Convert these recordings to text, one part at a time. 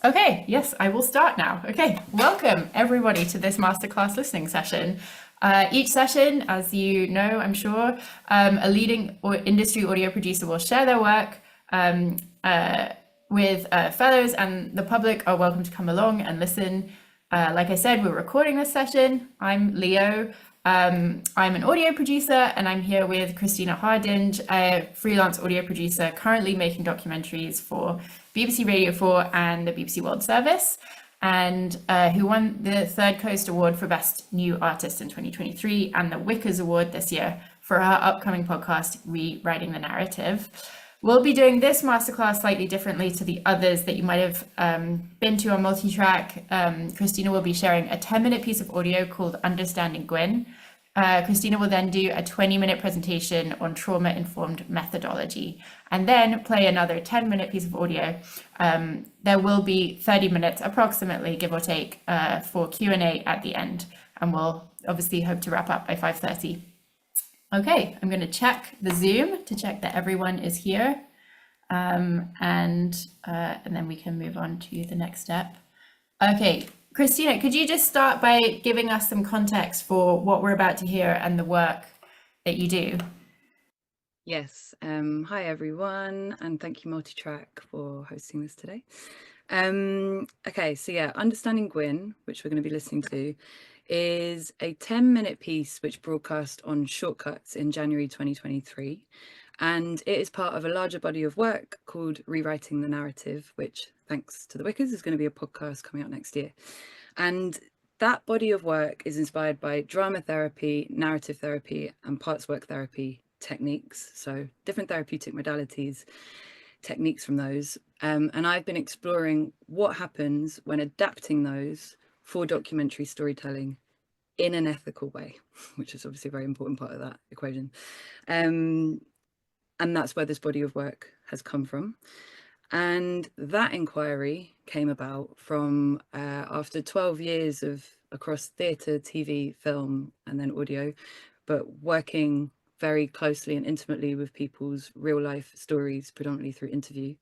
Okay, yes, I will start now. Okay, welcome everybody to this masterclass listening session. Each session, as you know, I'm sure, a leading or industry audio producer will share their work um, uh, with fellows, and the public are welcome to come along and listen. Like I said, we're recording this session. I'm Leo. I'm an audio producer, and I'm here with Christina Hardinge, a freelance audio producer currently making documentaries for BBC Radio 4 and the BBC World Service, and who won the Third Coast Award for Best New Artist in 2023 and the Wickers Award this year for her upcoming podcast, Rewriting the Narrative. We'll be doing this masterclass slightly differently to the others that you might have been to on multi-track. Christina will be sharing a 10-minute piece of audio called Understanding Gwyn. Christina will then do a 20-minute presentation on trauma-informed methodology and then play another 10-minute piece of audio. There will be 30 minutes approximately, give or take, for Q&A at the end, and we'll obviously hope to wrap up by 5:30. Okay, I'm going to check the Zoom to check that everyone is here, and then we can move on to the next step. Okay, Christina, could you just start by giving us some context for what we're about to hear and the work that you do? Yes, hi everyone, and thank you Multitrack for hosting this today. Okay, so yeah, Understanding Gwyn, which we're going to be listening to, is a 10-minute piece which broadcast on Shortcuts in January 2023, and it is part of a larger body of work called Rewriting the Narrative, which, thanks to the Wickers, is going to be a podcast coming out next year. And that body of work is inspired by drama therapy, narrative therapy, and parts work therapy techniques, so different therapeutic modalities, techniques from those. And I've been exploring what happens when adapting those for documentary storytelling in an ethical way, which is obviously a very important part of that equation. And that's where this body of work has come from. And that inquiry came about from after 12 years of across theatre, TV, film, and then audio, but working very closely and intimately with people's real life stories, predominantly through interview.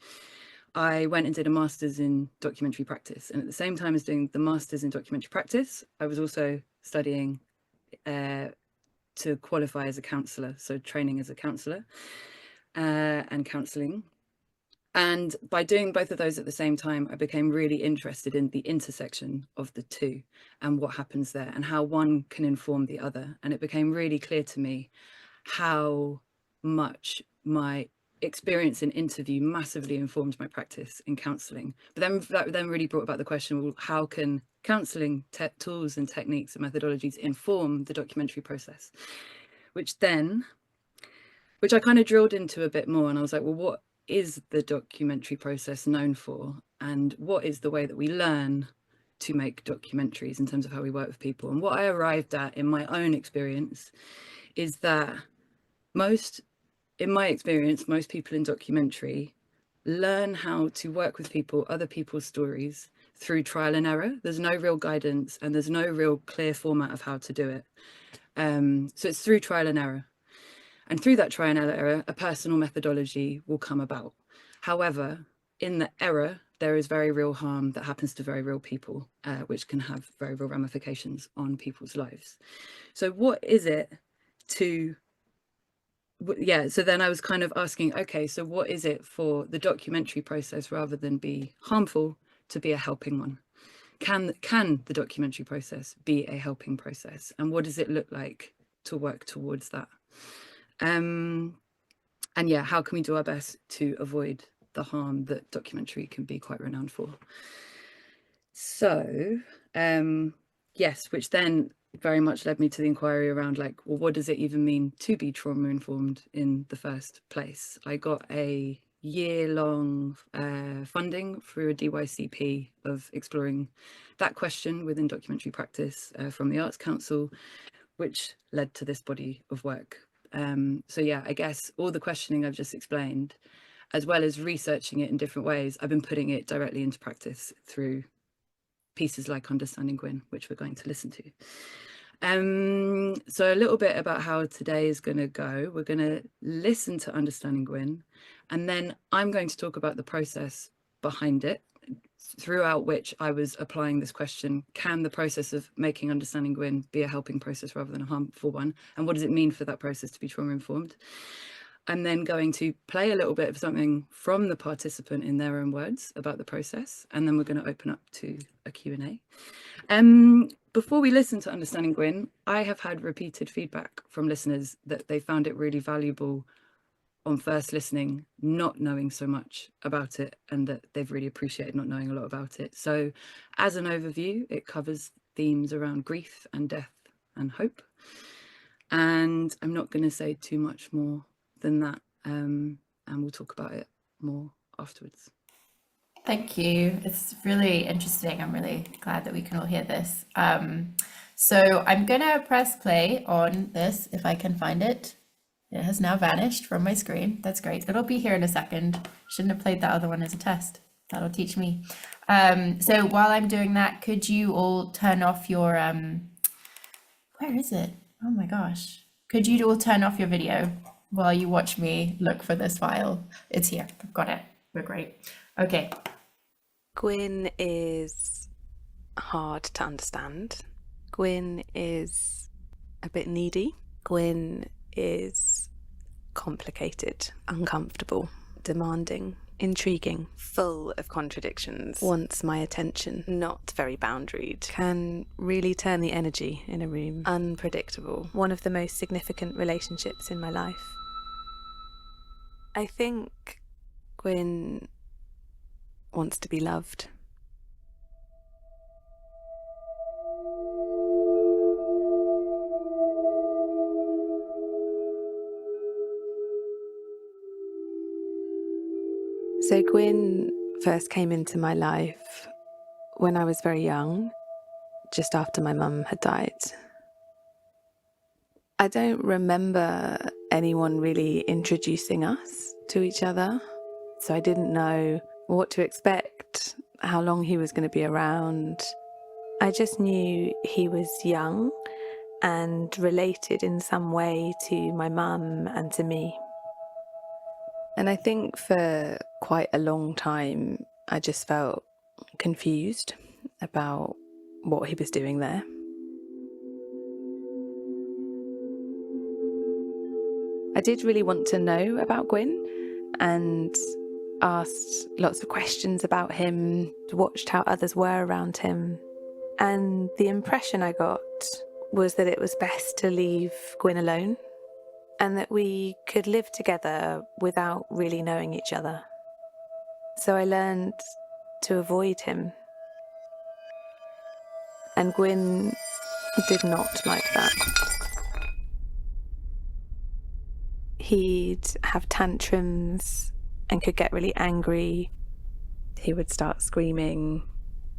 I went and did a master's in documentary practice, and at the same time as doing the master's in documentary practice, I was also studying to qualify as a counsellor, so training as a counsellor and counselling. And by doing both of those at the same time, I became really interested in the intersection of the two and what happens there and how one can inform the other. And it became really clear to me how much my experience in interview massively informed my practice in counselling. But then that then really brought about the question, well, how can counselling tools and techniques and methodologies inform the documentary process? Which I kind of drilled into a bit more, and I was like, well, what is the documentary process known for? And what is the way that we learn to make documentaries in terms of how we work with people? And what I arrived at in my own experience is that in my experience, most people in documentary learn how to work with people, other people's stories, through trial and error. There's no real guidance and there's no real clear format of how to do it. So it's through trial and error. And through that trial and error, a personal methodology will come about. However, in the error, there is very real harm that happens to very real people, which can have very real ramifications on people's lives. So what is it to... Yeah, so then I was kind of asking, okay, so what is it for the documentary process, rather than be harmful, to be a helping one? Can the documentary process be a helping process? And what does it look like to work towards that? And yeah, how can we do our best to avoid the harm that documentary can be quite renowned for? So, yes, which then very much led me to the inquiry around, like, well, what does it even mean to be trauma informed in the first place? I got a year-long funding through a DYCP of exploring that question within documentary practice from the Arts Council, which led to this body of work. So yeah, I guess all the questioning I've just explained, as well as researching it in different ways, I've been putting it directly into practice through pieces like Understanding Gwyn, which we're going to listen to. So a little bit about how today is going to go. We're going to listen to Understanding Gwyn, and then I'm going to talk about the process behind it, throughout which I was applying this question: can the process of making Understanding Gwyn be a helping process rather than a harmful one? And what does it mean for that process to be trauma-informed? I'm then going to play a little bit of something from the participant in their own words about the process, and then we're going to open up to a Q&A. Before we listen to Understanding Gwyn, I have had repeated feedback from listeners that they found it really valuable on first listening, not knowing so much about it, and that they've really appreciated not knowing a lot about it. So as an overview, it covers themes around grief and death and hope. And I'm not going to say too much more than that, and we'll talk about it more afterwards. Thank you. It's really interesting. I'm really glad that we can all hear this. So I'm gonna press play on this if I can find it. It has now vanished from my screen. That's great. It'll be here in a second. Shouldn't have played that other one as a test. That'll teach me. So while I'm doing that, could you all turn off your where is it? Oh my gosh. Could you all turn off your video while you watch me look for this file? It's here. I've got it. We're great. Okay. Gwyn is hard to understand. Gwyn is a bit needy. Gwyn is complicated, uncomfortable, demanding, intriguing, full of contradictions, wants my attention, not very boundaried, can really turn the energy in a room, unpredictable, one of the most significant relationships in my life. I think Gwyn wants to be loved. So Gwyn first came into my life when I was very young, just after my mum had died. I don't remember anyone really introducing us to each other, so I didn't know what to expect, how long he was going to be around. I just knew he was young and related in some way to my mum and to me. And I think for quite a long time, I just felt confused about what he was doing there. I did really want to know about Gwyn and asked lots of questions about him, watched how others were around him. And the impression I got was that it was best to leave Gwyn alone and that we could live together without really knowing each other. So I learned to avoid him. And Gwyn did not like that. He'd have tantrums and could get really angry. He would start screaming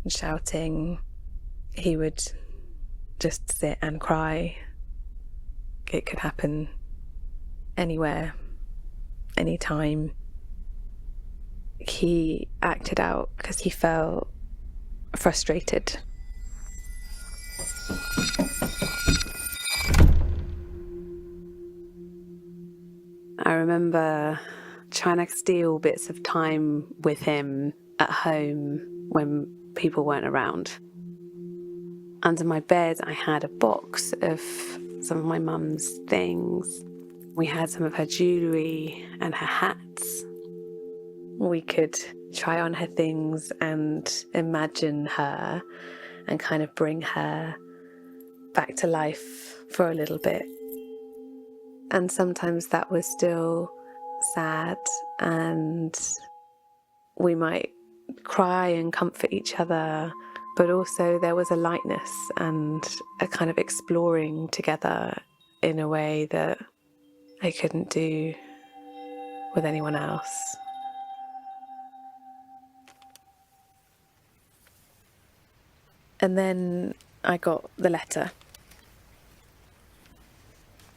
and shouting. He would just sit and cry. It could happen anywhere, anytime. He acted out because he felt frustrated. I remember trying to steal bits of time with him at home when people weren't around. Under my bed, I had a box of some of my mum's things. We had some of her jewellery and her hats. We could try on her things and imagine her and kind of bring her back to life for a little bit. And sometimes that was still sad, and we might cry and comfort each other, but also there was a lightness and a kind of exploring together in a way that I couldn't do with anyone else. And then I got the letter.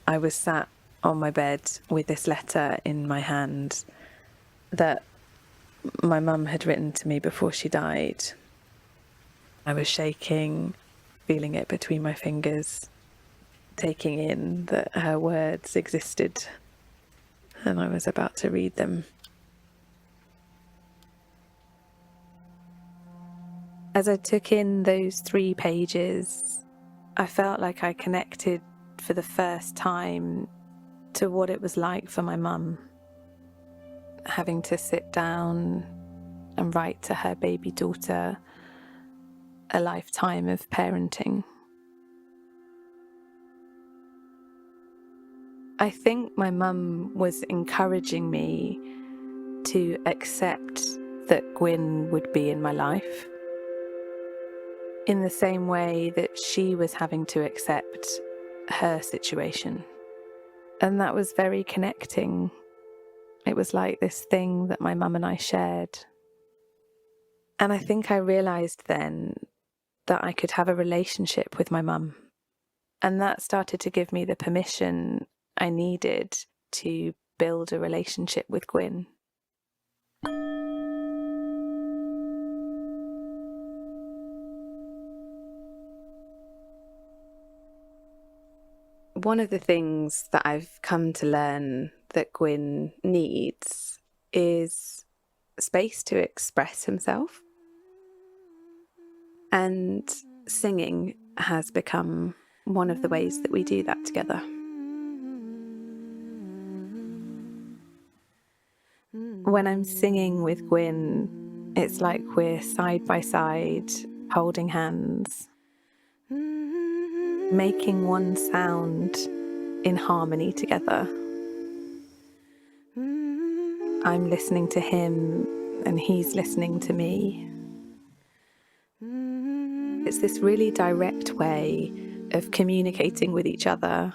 I was sat on my bed with this letter in my hand that my mum had written to me before she died. I was shaking, feeling it between my fingers, taking in that her words existed, and I was about to read them. As I took in those 3 pages, I felt like I connected for the first time to what it was like for my mum, having to sit down and write to her baby daughter a lifetime of parenting. I think my mum was encouraging me to accept that Gwyn would be in my life, in the same way that she was having to accept her situation. And that was very connecting. It was like this thing that my mum and I shared. And I think I realised then that I could have a relationship with my mum. And that started to give me the permission I needed to build a relationship with Gwyn. One of the things that I've come to learn that Gwyn needs is space to express himself. And singing has become one of the ways that we do that together. When I'm singing with Gwyn, it's like we're side by side, holding hands, making one sound in harmony together. I'm listening to him and he's listening to me. It's this really direct way of communicating with each other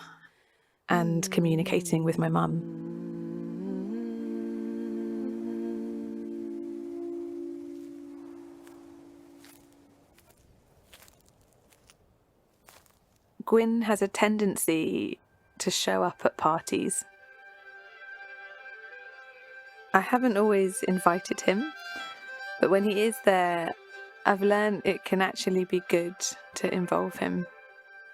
and communicating with my mum. Gwyn has a tendency to show up at parties. I haven't always invited him, but when he is there, I've learned it can actually be good to involve him.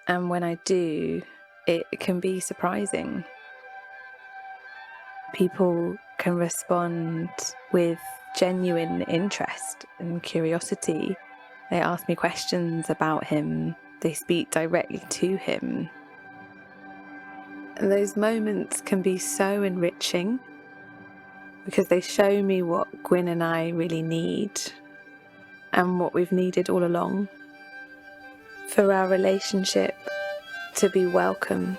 And when I do, it can be surprising. People can respond with genuine interest and curiosity. They ask me questions about him. They speak directly to him. And those moments can be so enriching because they show me what Gwyn and I really need and what we've needed all along. For our relationship to be welcome.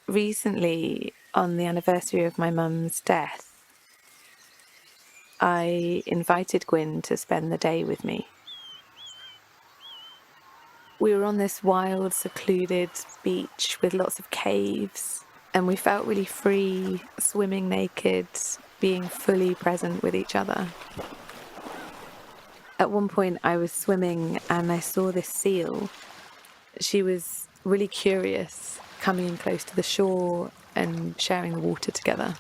Recently, on the anniversary of my mum's death, I invited Gwyn to spend the day with me. We were on this wild, secluded beach with lots of caves, and we felt really free, swimming naked, being fully present with each other. At one point I was swimming and I saw this seal. She was really curious, coming in close to the shore and sharing the water together.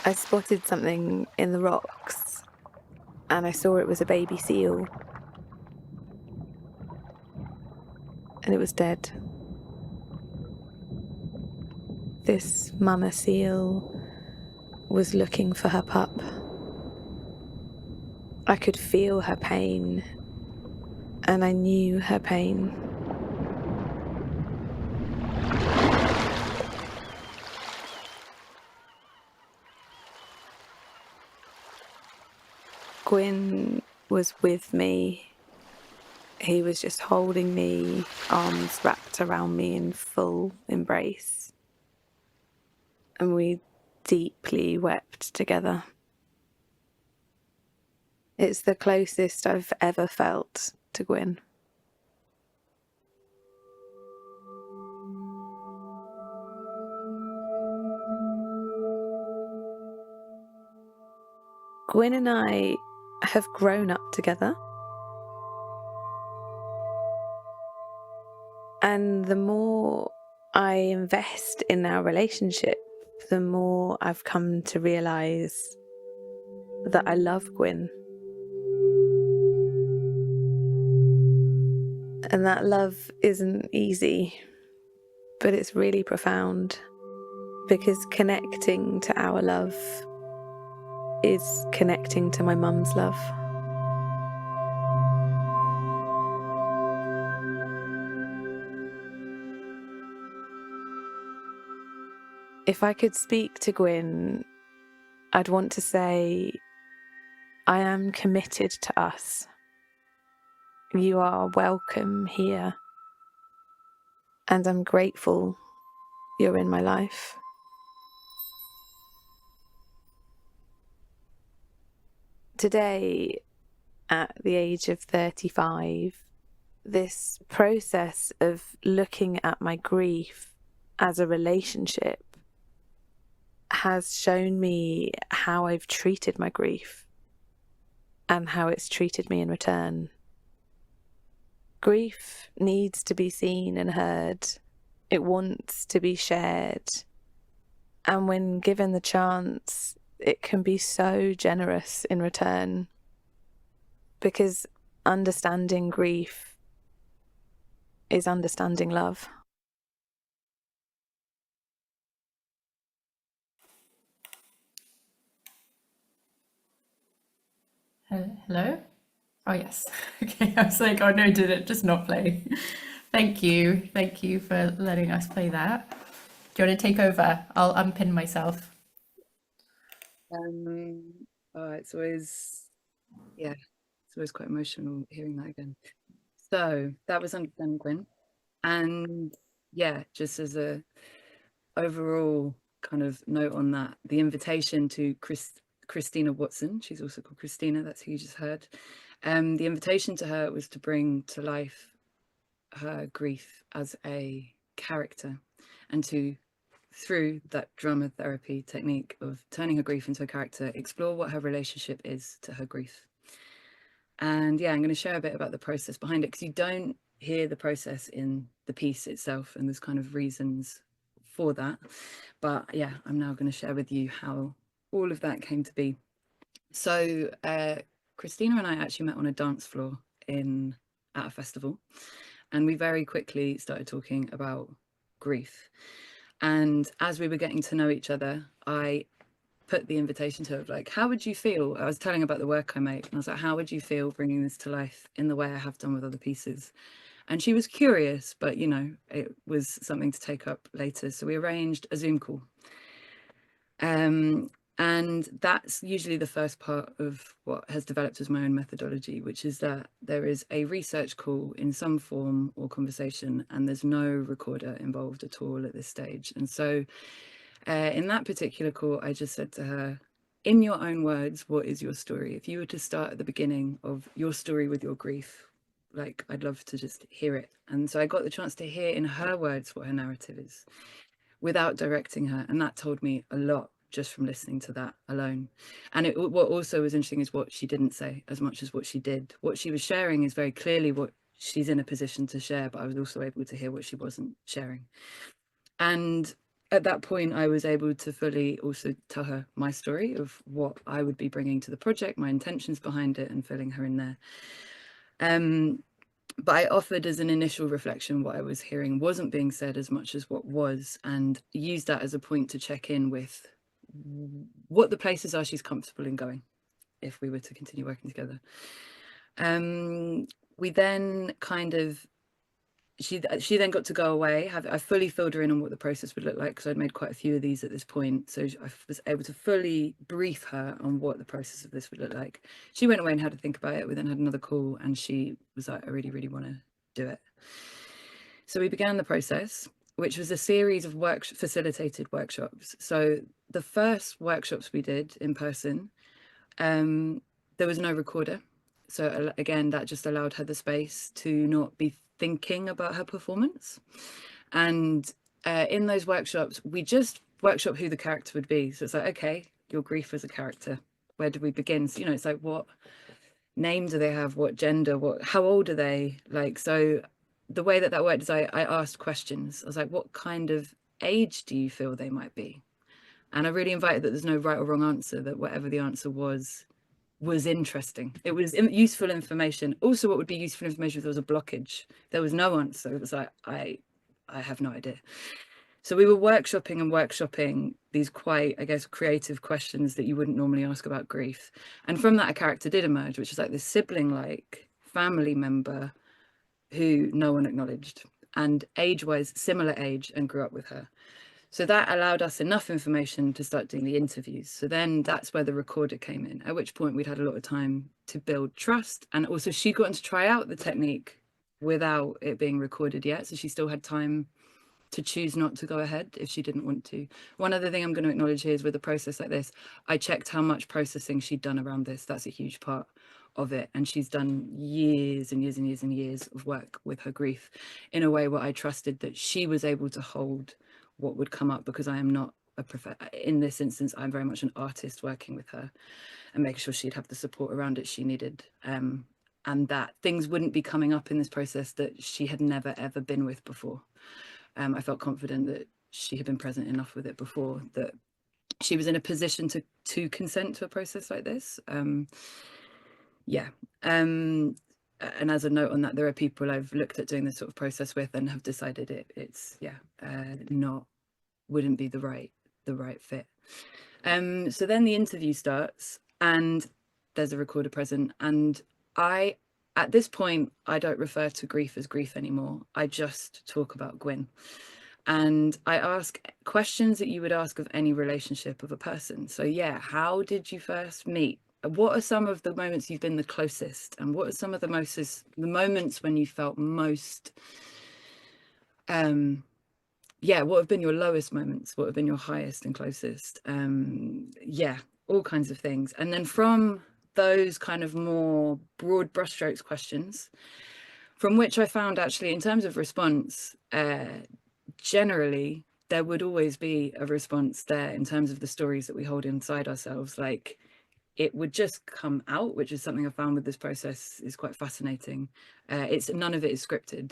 I spotted something in the rocks and I saw it was a baby seal. And it was dead. This mama seal was looking for her pup. I could feel her pain, and I knew her pain. Gwyn was with me. He was just holding me, arms wrapped around me in full embrace. And we deeply wept together. It's the closest I've ever felt to Gwyn. Gwyn and I have grown up together. And the more I invest in our relationship, the more I've come to realise that I love Gwyn. And that love isn't easy. but it's really profound, because connecting to our love is connecting to my mum's love. If I could speak to Gwyn, I'd want to say, I am committed to us. You are welcome here, and I'm grateful you're in my life. Today, at the age of 35, this process of looking at my grief as a relationship has shown me how I've treated my grief and how it's treated me in return. Grief needs to be seen and heard. It wants to be shared. And when given the chance, it can be so generous in return, because understanding grief is understanding love. Hello? Oh, yes. Okay, I was like, oh no, did it just not play? Thank you. Thank you for letting us play that. Do you want to take over? I'll unpin myself. It's always, yeah, it's always quite emotional hearing that again. So that was Understanding Gwyn. And yeah, just as a overall kind of note on that, the invitation to Christina Watson, she's also called Christina, that's who you just heard. The invitation to her was to bring to life her grief as a character, and to, through that drama therapy technique of turning her grief into a character, explore what her relationship is to her grief. And yeah, I'm going to share a bit about the process behind it, because you don't hear the process in the piece itself, and there's kind of reasons for that. But yeah, I'm now going to share with you how all of that came to be. So Christina and I actually met on a dance floor at a festival, and we very quickly started talking about grief. And as we were getting to know each other, I put the invitation to her of like, how would you feel? I was telling about the work I make, and I was like, how would you feel bringing this to life in the way I have done with other pieces? And she was curious, but you know, it was something to take up later. So we arranged a Zoom call. And that's usually the first part of what has developed as my own methodology, which is that there is a research call in some form or conversation, and there's no recorder involved at all at this stage. And so in that particular call, I just said to her, in your own words, what is your story? If you were to start at the beginning of your story with your grief, like, I'd love to just hear it. And so I got the chance to hear in her words what her narrative is without directing her. And that told me a lot just from listening to that alone. And what also was interesting is what she didn't say as much as what she did. What she was sharing is very clearly what she's in a position to share, but I was also able to hear what she wasn't sharing. And at that point, I was able to fully also tell her my story of what I would be bringing to the project, my intentions behind it, and filling her in there. But I offered as an initial reflection what I was hearing wasn't being said as much as what was, and used that as a point to check in with what the places are she's comfortable in going if we were to continue working together. We then kind of, she then got to go away. I fully filled her in on what the process would look like, because I'd made quite a few of these at this point. So I was able to fully brief her on what the process of this would look like. She went away and had to think about it. We then had another call, and she was like, I really, really want to do it. So we began the process, which was a series of facilitated workshops. So the first workshops we did in person, there was no recorder. So again, that just allowed her the space to not be thinking about her performance. And in those workshops, we just workshop who the character would be. So it's like, okay, your grief as a character, where do we begin? So, you know, it's like, what name do they have? What gender? How old are they? Like, so the way that worked is I asked questions. I was like, what kind of age do you feel they might be? And I really invited that there's no right or wrong answer, that whatever the answer was interesting. It was useful information. Also, what would be useful information if there was a blockage? There was no answer. It was like, I I have no idea. So we were workshopping these quite, I guess, creative questions that you wouldn't normally ask about grief. And from that, a character did emerge, which is like this sibling-like family member who no one acknowledged, and age-wise, similar age, and grew up with her. So that allowed us enough information to start doing the interviews. So then that's where the recorder came in, at which point we'd had a lot of time to build trust. And also she'd gotten to try out the technique without it being recorded yet. So she still had time to choose not to go ahead if she didn't want to. One other thing I'm going to acknowledge here is with a process like this, I checked how much processing she'd done around this. That's a huge part of it. And she's done years and years and years and years of work with her grief in a way where I trusted that she was able to hold what would come up, because I am not a in this instance, I'm very much an artist working with her and making sure she'd have the support around it she needed. And that things wouldn't be coming up in this process that she had never, ever been with before. I felt confident that she had been present enough with it before, that she was in a position to consent to a process like this. And as a note on that, there are people I've looked at doing this sort of process with and have decided wouldn't be the right fit. So then the interview starts and there's a recorder present, and at this point, I don't refer to grief as grief anymore. I just talk about Gwyn. And I ask questions that you would ask of any relationship of a person. So yeah, how did you first meet? What are some of the moments you've been the closest? And what are some of the moments when you felt most, what have been your lowest moments? What have been your highest and closest? All kinds of things. And then from those kind of more broad brushstrokes questions, from which I found actually in terms of response, generally, there would always be a response there in terms of the stories that we hold inside ourselves. Like, it would just come out, which is something I found with this process is quite fascinating. None of it is scripted.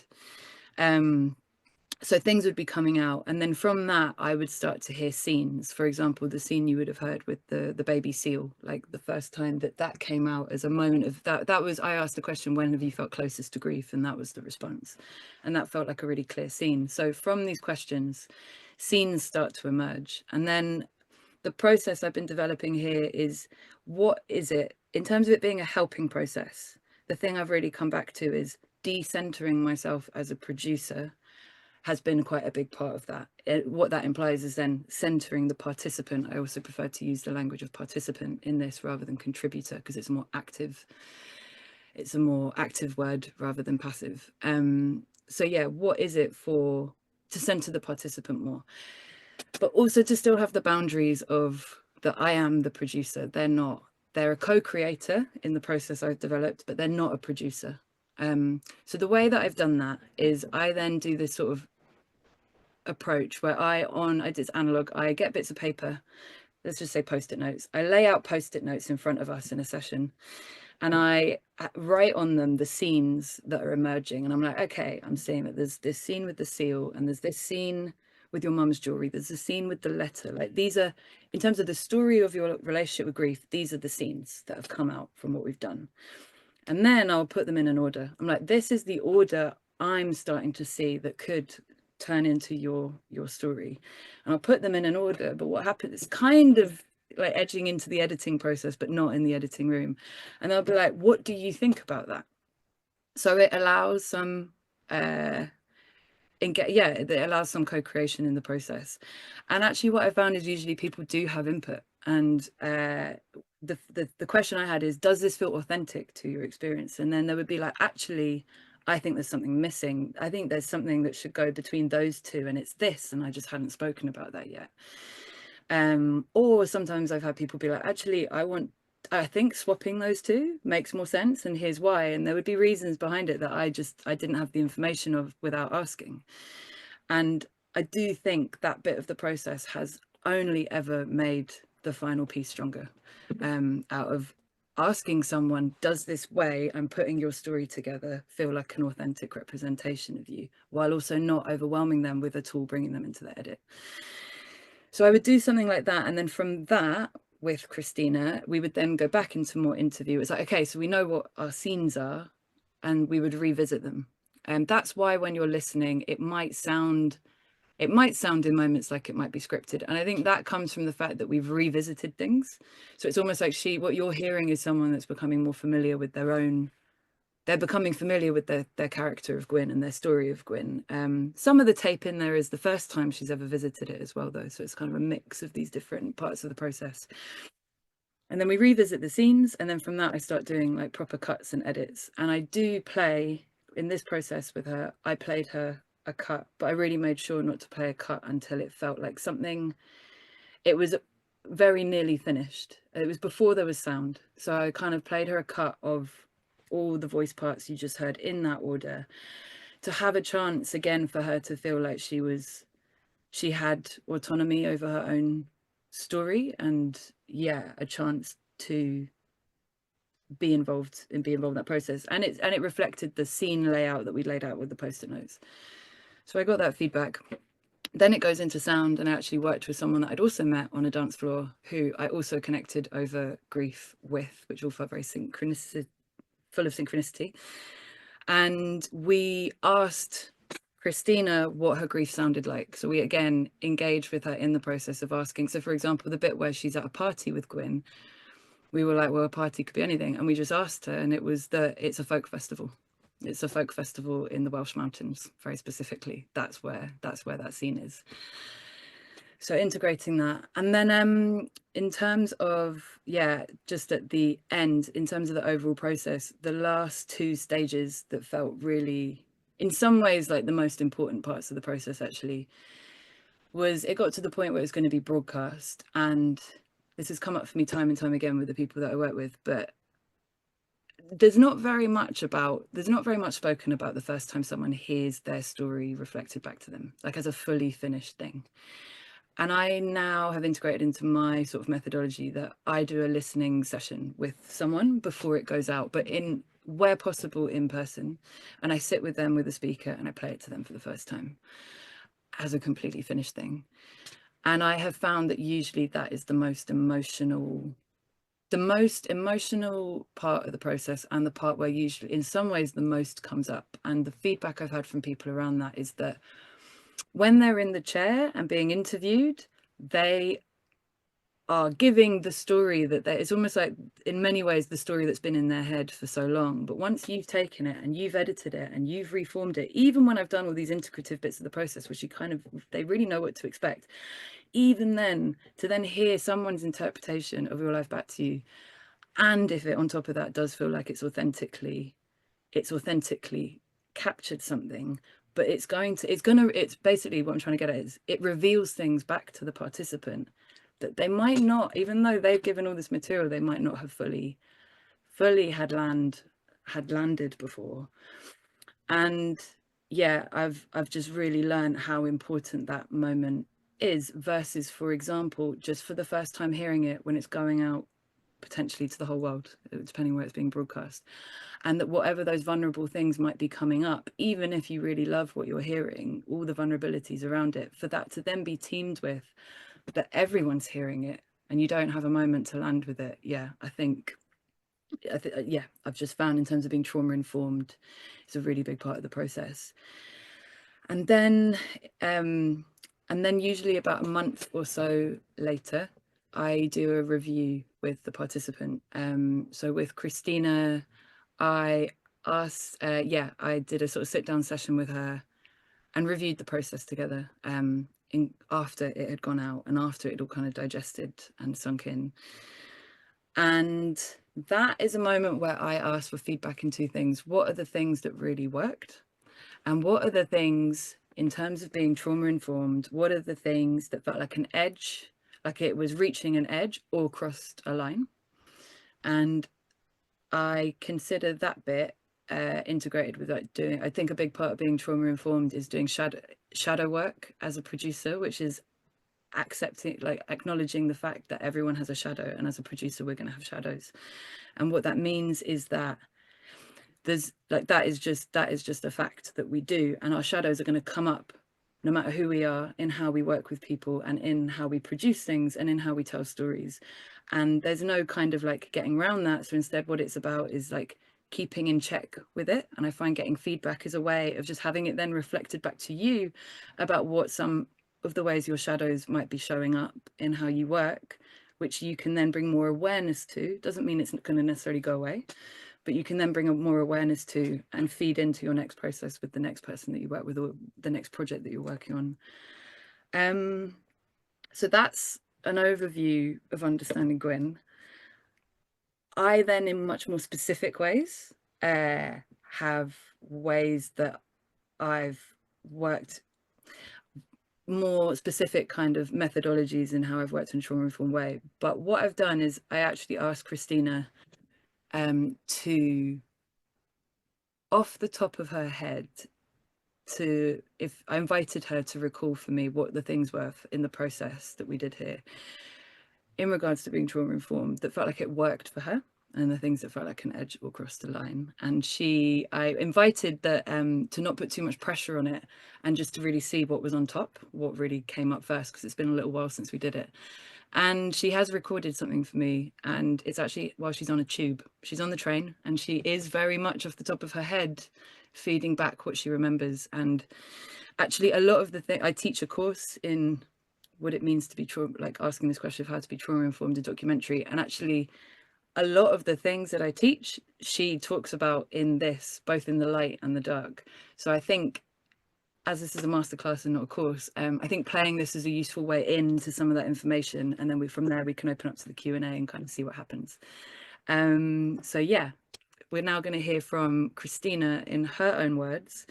So things would be coming out, and then from that I would start to hear scenes. For example, the scene you would have heard with the baby seal, like the first time that came out as a moment of that was, I asked the question, when have you felt closest to grief? And that was the response, and that felt like a really clear scene. So from these questions, scenes start to emerge, and then the process I've been developing here is, what is it in terms of it being a helping process? The thing I've really come back to is decentering myself as a producer has been quite a big part of that. What that implies is then centering the participant. I also prefer to use the language of participant in this rather than contributor, because it's a more active word rather than passive. So yeah, what is it to center the participant more, but also to still have the boundaries of that I am the producer. They're a co-creator in the process I've developed, but they're not a producer. So the way that I've done that is I then do this sort of approach where I did analog, I get bits of paper, let's just say post-it notes. I lay out post-it notes in front of us in a session, and I write on them the scenes that are emerging. And I'm like, okay, I'm seeing that there's this scene with the seal, and there's this scene with your mum's jewelry, there's a scene with the letter. Like, these are, in terms of the story of your relationship with grief, these are the scenes that have come out from what we've done. And then I'll put them in an order. I'm like, this is the order I'm starting to see that could turn into your story. And I'll put them in an order, but what happens is kind of like edging into the editing process, but not in the editing room. And they'll be like, what do you think about that? So it allows some it allows some co-creation in the process. And actually what I found is usually people do have input. And the question I had is, does this feel authentic to your experience? And then there would be like, actually, I think there's something missing. I think there's something that should go between those two, and it's this, and I just hadn't spoken about that yet. Or sometimes I've had people be like, actually, I think swapping those two makes more sense, and here's why. And there would be reasons behind it that I didn't have the information of without asking. And I do think that bit of the process has only ever made the final piece stronger, out of asking someone, does this way I'm putting your story together feel like an authentic representation of you, while also not overwhelming them with a tool bringing them into the edit. So I would do something like that, and then from that, with Christina, we would then go back into more interview. It's like, okay, so we know what our scenes are, and we would revisit them. And that's why when you're listening, it might sound in moments like it might be scripted. And I think that comes from the fact that we've revisited things. So it's almost like what you're hearing is someone that's becoming more familiar with they're becoming familiar with their character of Gwyn and their story of Gwyn. Some of the tape in there is the first time she's ever visited it as well, though. So it's kind of a mix of these different parts of the process. And then we revisit the scenes. And then from that, I start doing like proper cuts and edits. And I do play in this process with her. I played her a cut, but I really made sure not to play a cut until it felt like something. It was very nearly finished. It was before there was sound. So I kind of played her a cut of all the voice parts you just heard in that order, to have a chance again for her to feel like she had autonomy over her own story, and a chance to be involved in that process. And it reflected the scene layout that we laid out with the post-it notes. So I got that feedback. Then it goes into sound, and I actually worked with someone that I'd also met on a dance floor, who I also connected over grief with, which all felt very full of synchronicity. And we asked Christina what her grief sounded like. So we again engaged with her in the process of asking. So for example, the bit where she's at a party with Gwyn, we were like, well, a party could be anything. And we just asked her, and it was it's a folk festival. It's a folk festival in the Welsh Mountains, very specifically. That's where that scene is. So integrating that. And then in terms of, just at the end, in terms of the overall process, the last two stages that felt really, in some ways, like the most important parts of the process actually, was it got to the point where it was going to be broadcast. And this has come up for me time and time again with the people that I work with, but there's not very much spoken about the first time someone hears their story reflected back to them, like as a fully finished thing. And I now have integrated into my sort of methodology that I do a listening session with someone before it goes out, but where possible in person. And I sit with them with a speaker and I play it to them for the first time as a completely finished thing. And I have found that usually that is the most emotional part of the process, and the part where usually in some ways the most comes up. And the feedback I've had from people around that is that when they're in the chair and being interviewed, they are giving the story it's almost like in many ways the story that's been in their head for so long. But once you've taken it and you've edited it and you've reformed it, even when I've done all these integrative bits of the process, which they really know what to expect, even then, to then hear someone's interpretation of your life back to you, and if it on top of that does feel like it's authentically captured something, but it's basically what I'm trying to get at is it reveals things back to the participant that they might not, even though they've given all this material, they might not have fully had landed before. And I've just really learned how important that moment is, versus, for example, just for the first time hearing it when it's going out potentially to the whole world, depending where it's being broadcast. And that whatever those vulnerable things might be coming up, even if you really love what you're hearing, all the vulnerabilities around it, for that to then be teamed with that everyone's hearing it and you don't have a moment to land with it. I've just found in terms of being trauma informed, it's a really big part of the process. And then usually about a month or so later, I do a review with the participant. So with Christina, I did a sort of sit down session with her and reviewed the process together after it had gone out and after it all kind of digested and sunk in. And that is a moment where I ask for feedback in two things. What are the things that really worked? And what are the things, in terms of being trauma informed, what are the things that felt like an edge, like it was reaching an edge or crossed a line? And I consider that bit integrated with I think a big part of being trauma informed is doing shadow work as a producer, which is acknowledging the fact that everyone has a shadow, and as a producer we're going to have shadows. And what that means is that that is just a fact that we do, and our shadows are going to come up no matter who we are, in how we work with people and in how we produce things and in how we tell stories. And there's no kind of like getting around that. So instead what it's about is like keeping in check with it. And I find getting feedback is a way of just having it then reflected back to you about what some of the ways your shadows might be showing up in how you work, which you can then bring more awareness to. Doesn't mean it's not going to necessarily go away, but you can then bring more awareness to and feed into your next process with the next person that you work with, or the next project that you're working on. So that's an overview of Understanding Gwyn. I then, in much more specific ways, have ways that I've worked, more specific kind of methodologies in how I've worked in a trauma-informed way. But what I've done is I actually asked Christina to, off the top of her head, if I invited her to recall for me what the things were in the process that we did here in regards to being trauma-informed that felt like it worked for her, and the things that felt like an edge or crossed the line. And I invited that to not put too much pressure on it, and just to really see what was on top, what really came up first, because it's been a little while since we did it. And she has recorded something for me, and it's actually while she's on a tube. She's on the train, and she is very much off the top of her head feeding back what she remembers. And actually a lot of the thing, I teach a course in what it means to be like asking this question of how to be trauma-informed in documentary, and actually a lot of the things that I teach, she talks about in this, both in the light and the dark. So I think, as this is a masterclass and not a course, I think playing this is a useful way into some of that information, and then from there we can open up to the Q&A and kind of see what happens. So yeah, we're now going to hear from Christina in her own words,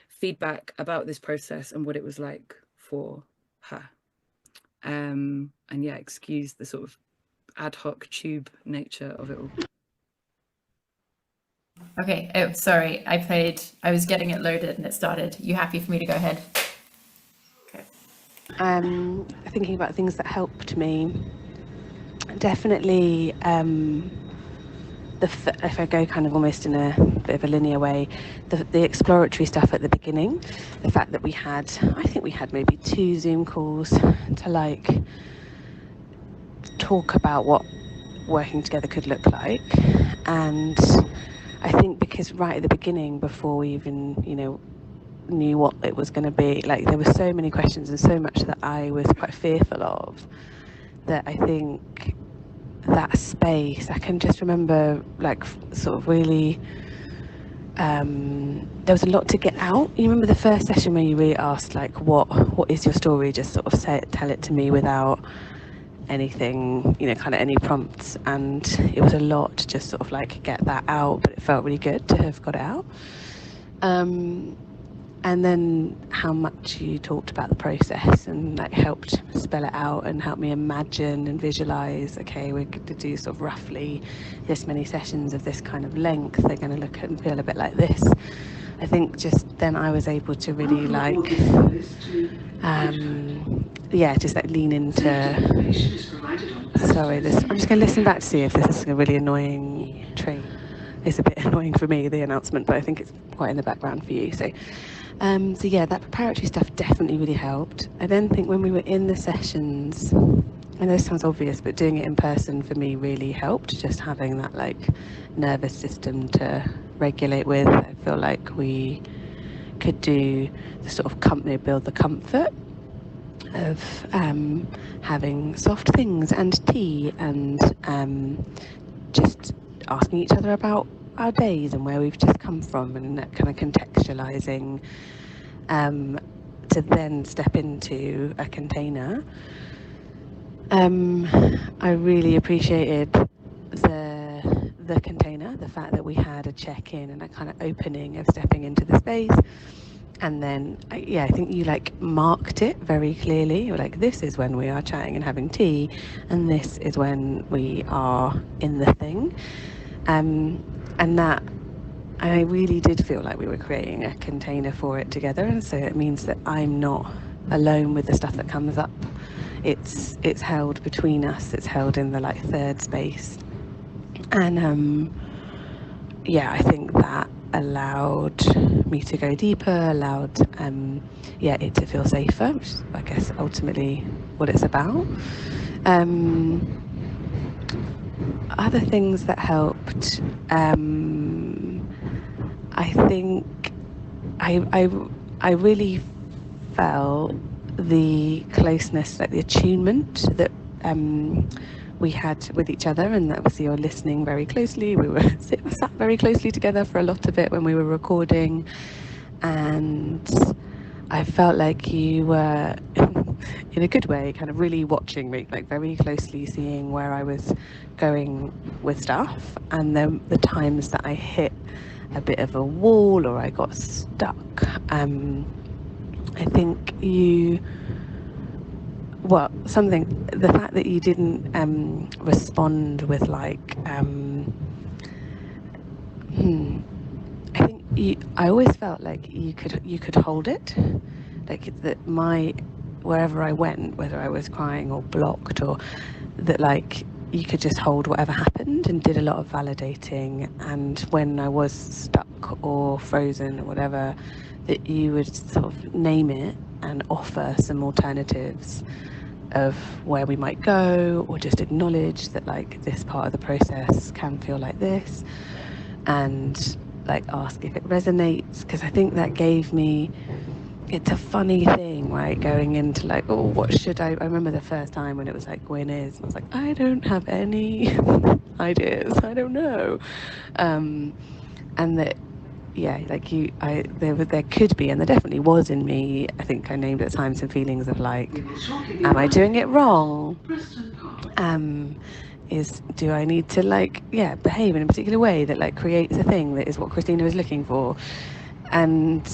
feedback about this process and what it was like for her. And yeah, excuse the sort of ad hoc tube nature of it all. Okay, oh, sorry, I was getting it loaded and it started. You happy for me to go ahead? Okay. Thinking about things that helped me, definitely, if I go kind of almost in a bit of a linear way, the exploratory stuff at the beginning, the fact that I think we had maybe 2 Zoom calls to like talk about what working together could look like. And I think because right at the beginning, before we even, knew what it was going to be, like there were so many questions and so much that I was quite fearful of, that I think that space, I can just remember like sort of really, there was a lot to get out. You remember the first session when you really asked like, what is your story? Just sort of tell it to me without anything, kind of any prompts. And it was a lot to just sort of like get that out, but it felt really good to have got it out. And then how much you talked about the process and like helped spell it out and helped me imagine and visualize, okay, we're going to do sort of roughly this many sessions of this kind of length. They're going to look at and feel a bit like this. I think just then I was able to really like, just like lean into, sorry, I'm just going to listen back to see if this is a really annoying train. It's a bit annoying for me, the announcement, but I think it's quite in the background for you. So yeah, that preparatory stuff definitely really helped. I then think when we were in the sessions, I know this sounds obvious, but doing it in person for me really helped, just having that like nervous system to regulate with. I feel like we could do the sort of build the comfort of having soft things and tea and just asking each other about our days and where we've just come from, and that kind of contextualizing to then step into a container. I really appreciated the container, the fact that we had a check-in and a kind of opening of stepping into the space. And then, I think you like marked it very clearly. You're like, this is when we are chatting and having tea, and this is when we are in the thing. And that, I really did feel like we were creating a container for it together. And so it means that I'm not alone with the stuff that comes up. It's held between us. It's held in the like third space. And I think that allowed me to go deeper, allowed it to feel safer, which is, I guess, ultimately what it's about. Other things that helped, I think I really felt the closeness, like the attunement that we had with each other, and obviously you're listening very closely. We were sat very closely together for a lot of it when we were recording, and I felt like you were, in a good way, kind of really watching me, like very closely, seeing where I was going with stuff, and then the times that I hit a bit of a wall or I got stuck. I think the fact that you didn't respond with like, I think I always felt like you could hold it, like that wherever I went, whether I was crying or blocked, or that like you could just hold whatever happened and did a lot of validating, and when I was stuck or frozen or whatever, that you would sort of name it and offer some alternatives of where we might go, or just acknowledge that like this part of the process can feel like this, and like ask if it resonates, because I think that gave me, it's a funny thing, right, going into like, oh, what should I remember the first time when it was like Gwyn is, and I was like, I don't have any ideas, I don't know, and that like there could be, and there definitely was in me, I think I named at times some feelings of like, am I doing it wrong, do I need to like behave in a particular way that like creates a thing that is what Christina is looking for. And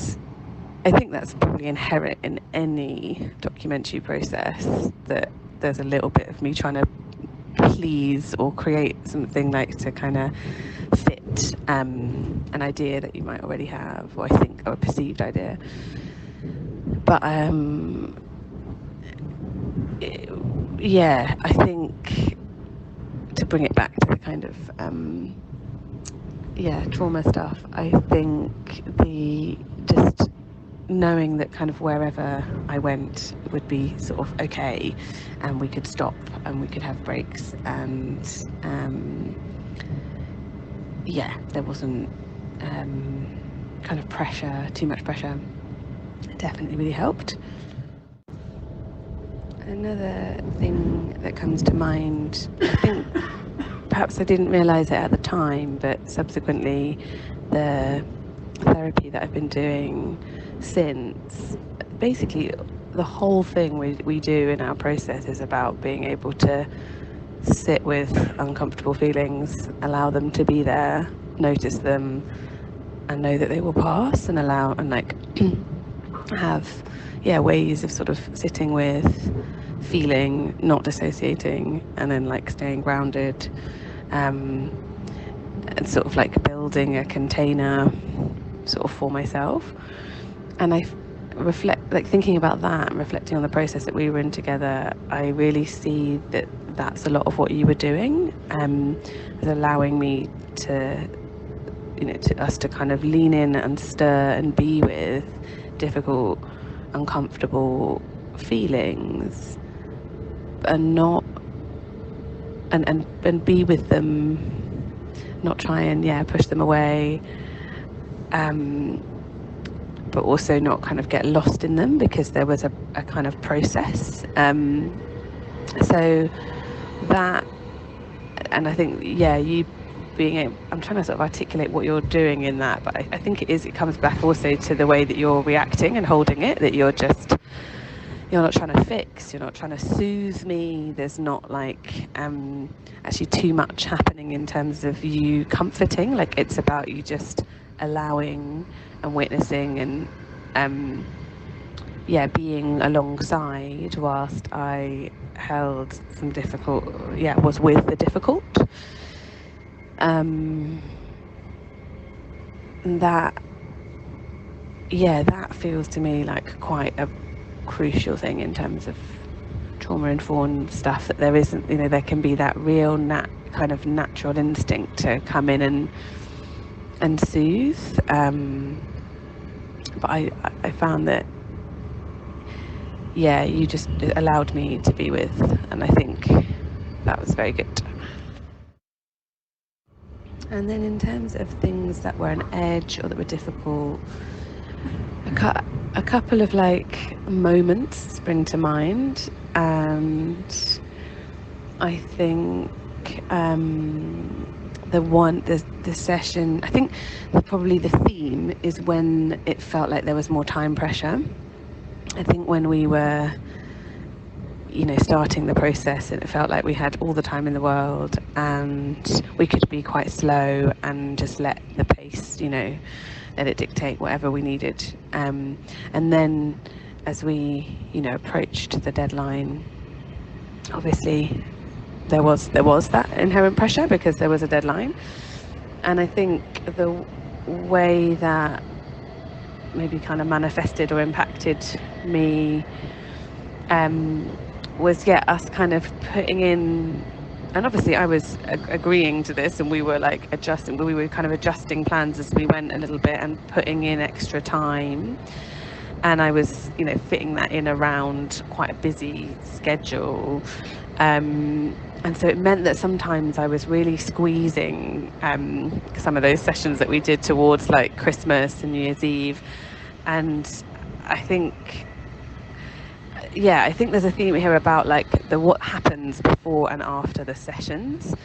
I think that's probably inherent in any documentary process, that there's a little bit of me trying to please or create something like to kind of fit an idea that you might already have, or I think, or a perceived idea. But I think, to bring it back to the kind of trauma stuff, I think just knowing that kind of wherever I went would be sort of okay, and we could stop and we could have breaks, and there wasn't kind of too much pressure. It definitely really helped. Another thing that comes to mind, I think perhaps I didn't realise it at the time, but subsequently the therapy that I've been doing since, basically the whole thing we do in our process is about being able to sit with uncomfortable feelings, allow them to be there, notice them, and know that they will pass, and allow, and like have ways of sort of sitting with, feeling, not dissociating, and then like staying grounded, and sort of like building a container sort of for myself. And I reflect, like thinking about that and reflecting on the process that we were in together, I really see that that's a lot of what you were doing, is allowing me to, to us to kind of lean in and stir and be with difficult, uncomfortable feelings, and not and be with them, not try and push them away, but also not kind of get lost in them, because there was a kind of process, so that, and I think you being able, I'm trying to sort of articulate what you're doing in that, but I think it comes back also to the way that you're reacting and holding it, that you're not trying to fix, you're not trying to soothe me, there's not like actually too much happening in terms of you comforting, like it's about you just allowing and witnessing and being alongside whilst I held some was with the difficult. That feels to me like quite a crucial thing in terms of trauma-informed stuff, that there isn't, there can be that real kind of natural instinct to come in and soothe, but I found that you just allowed me to be with, and I think that was very good. And then in terms of things that were an edge or that were difficult, a couple of like moments spring to mind, and I think the session, I think probably the theme is when it felt like there was more time pressure. I think when we were, starting the process, and it felt like we had all the time in the world and we could be quite slow and just let the pace, let it dictate whatever we needed. And then as we, approached the deadline, obviously there was that inherent pressure because there was a deadline. And I think the way that maybe kind of manifested or impacted me was us kind of putting in, and obviously I was agreeing to this, and we were like we were kind of adjusting plans as we went a little bit and putting in extra time. And I was, fitting that in around quite a busy schedule. And so it meant that sometimes I was really squeezing some of those sessions that we did towards like Christmas and New Year's Eve. And I think there's a theme here about like what happens before and after the sessions.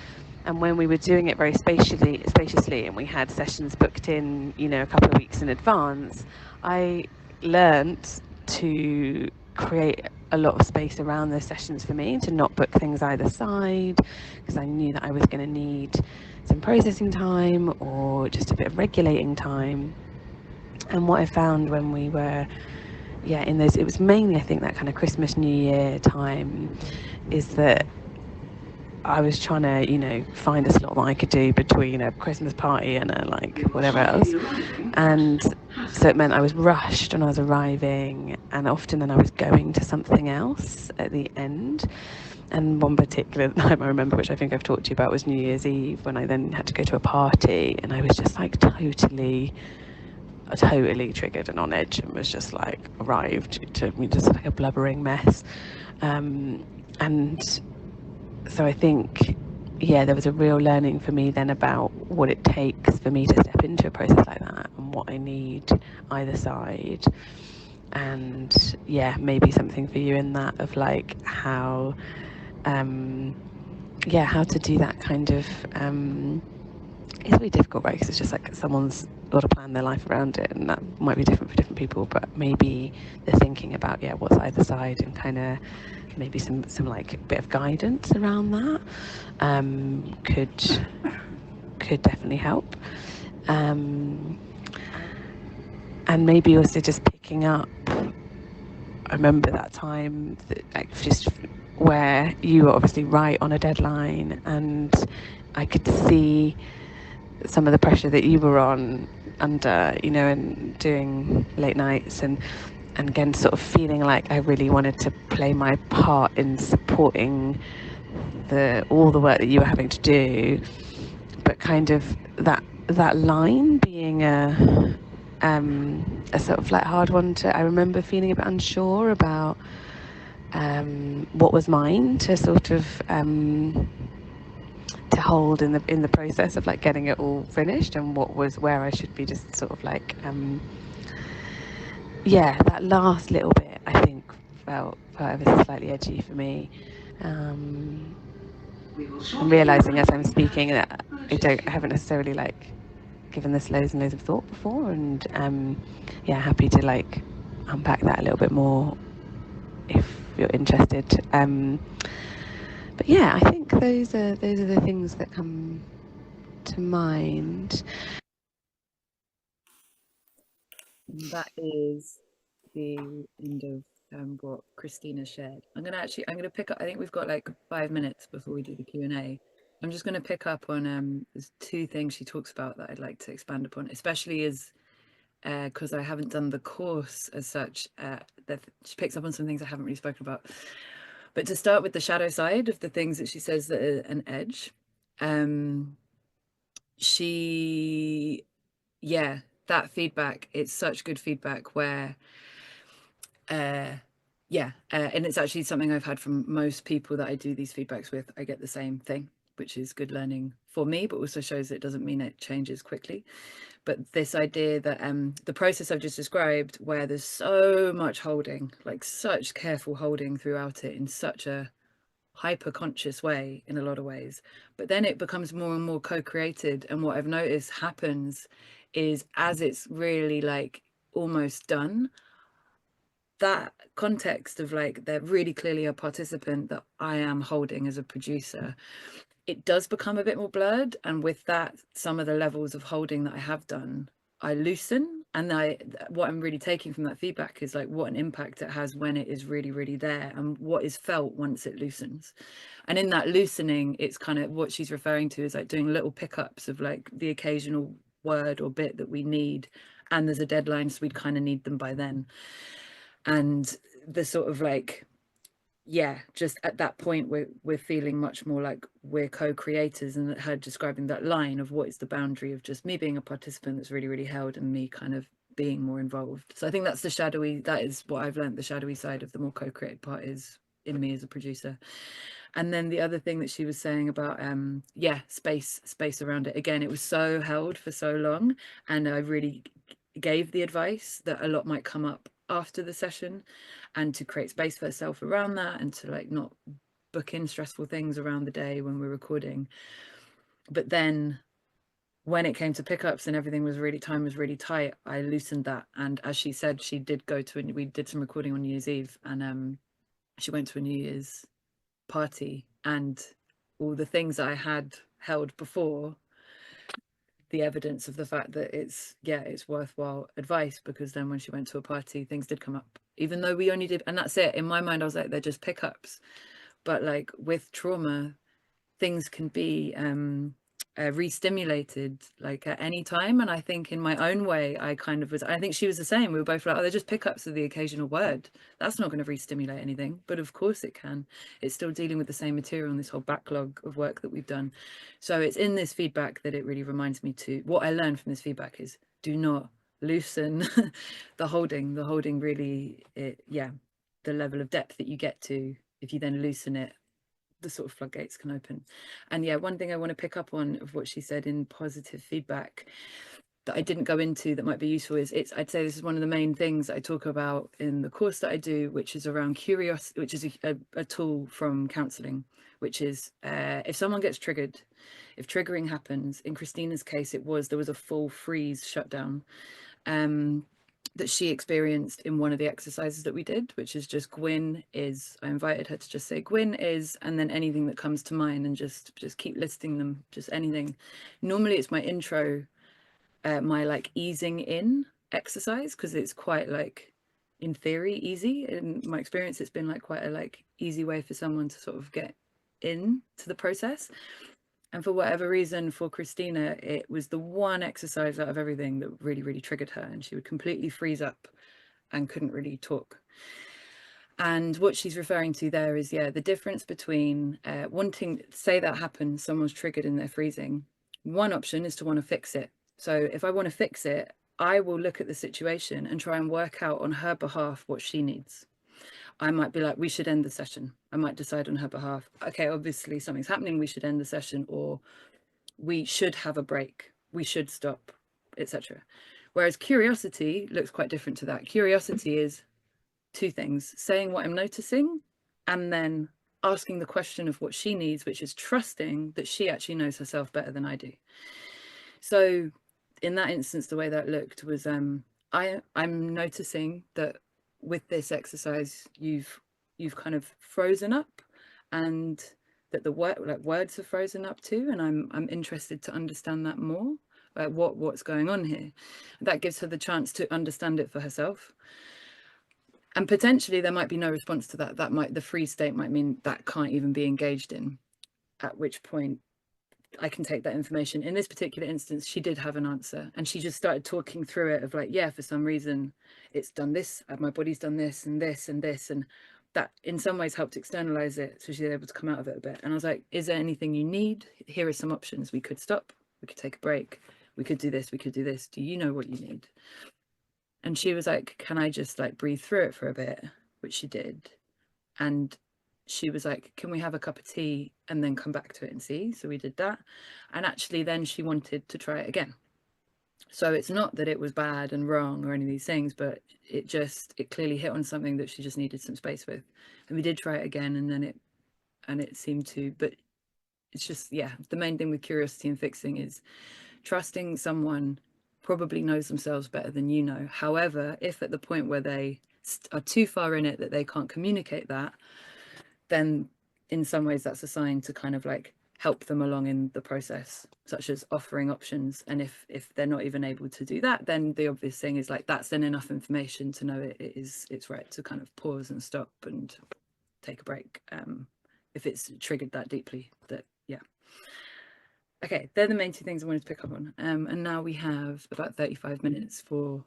And when we were doing it very spaciously, and we had sessions booked in, a couple of weeks in advance, I learnt to create a lot of space around those sessions for me, to not book things either side, because I knew that I was going to need some processing time or just a bit of regulating time. And what I found when we were in those, it was mainly I think that kind of Christmas, New Year time, is that I was trying to, find a slot that I could do between a Christmas party and a like whatever else. And so it meant I was rushed when I was arriving, and often then I was going to something else at the end. And one particular time I remember, which I think I've talked to you about, was New Year's Eve, when I then had to go to a party, and I was just like totally triggered and on edge, and was just like arrived to me just like a blubbering mess. And so I think there was a real learning for me then about what it takes for me to step into a process like that, and what I need either side. And maybe something for you in that of like how how to do that kind of it's really difficult, right? Because it's just like someone's got to plan their life around it, and that might be different for different people. But maybe the thinking about what's either side, and kind of maybe some like bit of guidance around that could definitely help. And maybe also just picking up. I remember that time that like just where you were obviously right on a deadline, and I could see some of the pressure that you were under, and doing late nights, and again sort of feeling like I really wanted to play my part in supporting all the work that you were having to do, but kind of that line being a sort of like hard one to. I remember feeling a bit unsure about what was mine to sort of to hold in the process of like getting it all finished, and what was where I should be just sort of like that last little bit I think felt ever so slightly edgy for me. I'm realizing as I'm speaking that I haven't necessarily like given this loads and loads of thought before, and happy to like unpack that a little bit more if you're interested. But I think those are the things that come to mind. That is the end of what Christina shared. I'm gonna pick up. I think we've got like 5 minutes before we do the Q&A. I'm just going to pick up on there's 2 things she talks about that I'd like to expand upon, especially as because I haven't done the course as such. That she picks up on some things I haven't really spoken about. But to start with the shadow side of the things that she says that are an edge, that feedback, it's such good feedback where and it's actually something I've had from most people that I do these feedbacks with. I get the same thing, which is good learning for me, but also shows it doesn't mean it changes quickly. But this idea that the process I've just described, where there's so much holding, like such careful holding throughout it in such a hyper conscious way in a lot of ways, but then it becomes more and more co-created. And what I've noticed happens is, as it's really like almost done, that context of like they're really clearly a participant that I am holding as a producer, it does become a bit more blurred. And with that, some of the levels of holding that I have done, I loosen. And what I'm really taking from that feedback is like what an impact it has when it is really, really there, and what is felt once it loosens. And in that loosening, it's kind of what she's referring to is like doing little pickups of like the occasional word or bit that we need. And there's a deadline, so we'd kind of need them by then. And the sort of like, yeah, just at that point we're feeling much more like we're co-creators, and her describing that line of what is the boundary of just me being a participant that's really, really held, and me kind of being more involved. So I think that's the shadowy, that is what I've learned, the shadowy side of the more co-created part is in me as a producer. And then the other thing that she was saying about yeah, space around it, again, it was so held for so long, and I really gave the advice that a lot might come up after the session, and to create space for herself around that, and to like not book in stressful things around the day when we're recording. But then when it came to pickups and everything was really, time was really tight, I loosened that. And as she said, she did go to, we did some recording on New Year's Eve, and she went to a New Year's party, and all the things I had held before, the evidence of the fact that it's, yeah, it's worthwhile advice, because then when she went to a party, things did come up, even though we only did, and that's it. In my mind, I was like, they're just pickups. But like with trauma, things can be re-stimulated like at any time. And I think in my own way, I kind of was, I think she was the same. We were both like, oh, they're just pickups of the occasional word. That's not going to re-stimulate anything. But of course it can. It's still dealing with the same material and this whole backlog of work that we've done. So it's in this feedback that it really reminds me to, what I learned from this feedback is, do not loosen the holding. The holding really, yeah, the level of depth that you get to, if you then loosen it, the sort of floodgates can open. And yeah, one thing I want to pick up on of what she said in positive feedback that I didn't go into that might be useful is, I'd say this is one of the main things I talk about in the course that I do, which is around curiosity, which is a tool from counselling, which is if someone gets triggered, if triggering happens, in Christina's case, there was a full freeze shutdown that she experienced in one of the exercises that we did, which is just Gwyn is, I invited her to just say Gwyn is, and then anything that comes to mind, and just keep listing them, just anything. Normally it's my intro, my like easing in exercise, because it's quite like, in theory, easy. In my experience, it's been like quite a like easy way for someone to sort of get in to the process. And for whatever reason, for Christina, it was the one exercise out of everything that really, really triggered her, and she would completely freeze up and couldn't really talk. And what she's referring to there is, yeah, the difference between wanting, say that happens, someone's triggered and they're freezing. One option is to want to fix it. So if I want to fix it, I will look at the situation and try and work out on her behalf what she needs. I might be like, we should end the session. I might decide on her behalf, okay, obviously something's happening, we should end the session, or we should have a break, we should stop, etc. Whereas curiosity looks quite different to that. Curiosity is two things: saying what I'm noticing, and then asking the question of what she needs, which is trusting that she actually knows herself better than I do. So in that instance, the way that looked was, I'm noticing that with this exercise, you've kind of frozen up, and that the words are frozen up too. And I'm interested to understand that more, what's going on here. That gives her the chance to understand it for herself. And potentially there might be no response to that. The freeze state might mean that can't even be engaged in, at which point I can take that information. In this particular instance, she did have an answer, and she just started talking through it of like, yeah, for some reason it's done this, my body's done this and this and this, and that in some ways helped externalize it, so she's able to come out of it a bit. And I was like, is there anything you need? Here are some options. We could stop, we could take a break, we could do this, we could do this. Do you know what you need? And she was like, can I just like breathe through it for a bit? Which she did. And she was like, can we have a cup of tea and then come back to it and see? So we did that. And actually then she wanted to try it again. So it's not that it was bad and wrong or any of these things, but it clearly hit on something that she just needed some space with. And we did try it again, and then it seemed to, but it's just, yeah, the main thing with curiosity and fixing is trusting someone probably knows themselves better than you know. However, if at the point where they are too far in it that they can't communicate that, then in some ways that's a sign to kind of like help them along in the process, such as offering options. And if they're not even able to do that, then the obvious thing is like, that's then enough information to know it's right to kind of pause and stop and take a break, if it's triggered that deeply. That, yeah. Okay, they're the main two things I wanted to pick up on. And now we have about 35 minutes for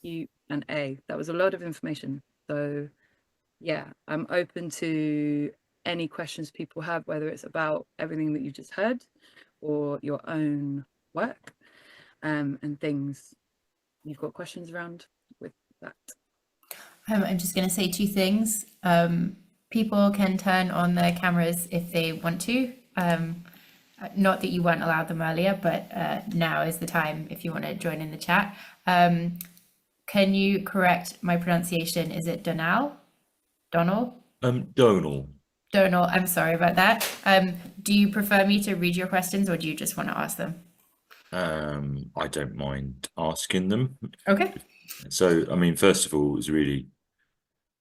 Q&A. That was a lot of information. So yeah, I'm open to any questions people have, whether it's about everything that you've just heard or your own work, and things you've got questions around with that. I'm just going to say two things. People can turn on their cameras if they want to. Not that you weren't allowed them earlier, but now is the time if you want to join in the chat. Can you correct my pronunciation? Is it Donal? Donal? Donal. Donal, I'm sorry about that. Do you prefer me to read your questions, or do you just want to ask them? I don't mind asking them. Okay. So, I mean, first of all, it was really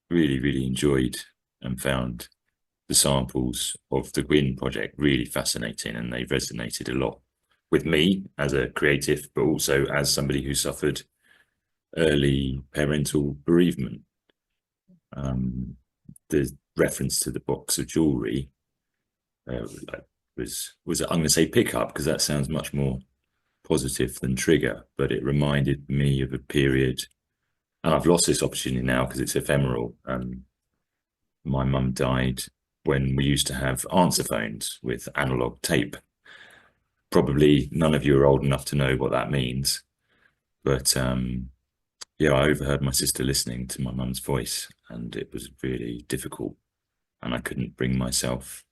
enjoyed and found the samples of the Gwyn project really fascinating, and they resonated a lot with me as a creative, but also as somebody who suffered early parental bereavement. The reference to the box of jewelry was I'm going to say pickup, because that sounds much more positive than trigger, but it reminded me of a period, and I've lost this opportunity now because it's ephemeral. My mum died when we used to have answer phones with analog tape. Probably none of you are old enough to know what that means, but yeah, I overheard my sister listening to my mum's voice, and it was really difficult, and I couldn't bring myself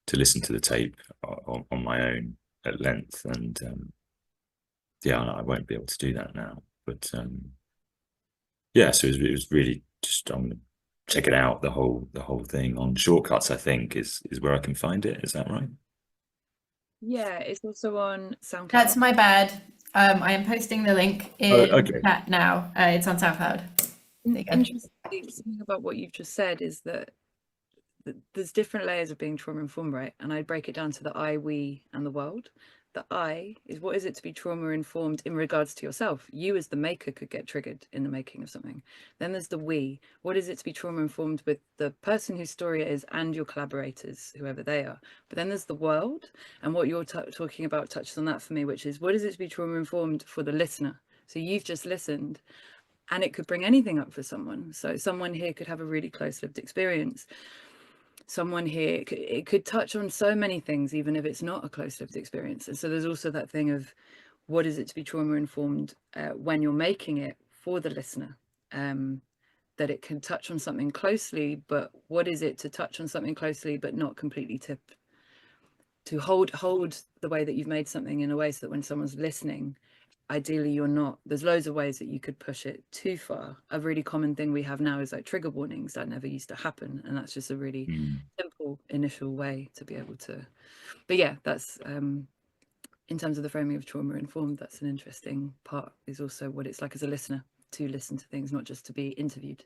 to listen to the tape on my own at length, and yeah, I won't be able to do that now. But yeah, so it was really just, I'm gonna check it out, the whole thing on Shortcuts, I think is where I can find it. Is that right? Yeah, it's also on SoundCloud. That's my bad. I am posting the link in the chat now. It's on SoundCloud. Interesting thing about what you've just said is that there's different layers of being trauma informed, right? And I break it down to the I, we, and the world. The I is, what is it to be trauma informed in regards to yourself? You as the maker could get triggered in the making of something. Then there's the we. What is it to be trauma informed with the person whose story it is and your collaborators, whoever they are? But then there's the world, and what you're talking about touches on that for me, which is, what is it to be trauma informed for the listener? So you've just listened, and it could bring anything up for someone. So someone here could have a really close lived experience. Someone here, it could touch on so many things, even if it's not a close lived experience. And so there's also that thing of, what is it to be trauma informed when you're making it for the listener? That it can touch on something closely, but what is it to touch on something closely but not completely tip? To hold the way that you've made something in a way so that when someone's listening, ideally you're not, there's loads of ways that you could push it too far. A really common thing we have now is like trigger warnings. That never used to happen, and that's just a really simple initial way to be able to, but yeah, that's in terms of the framing of trauma informed, that's an interesting part, is also what it's like as a listener to listen to things, not just to be interviewed.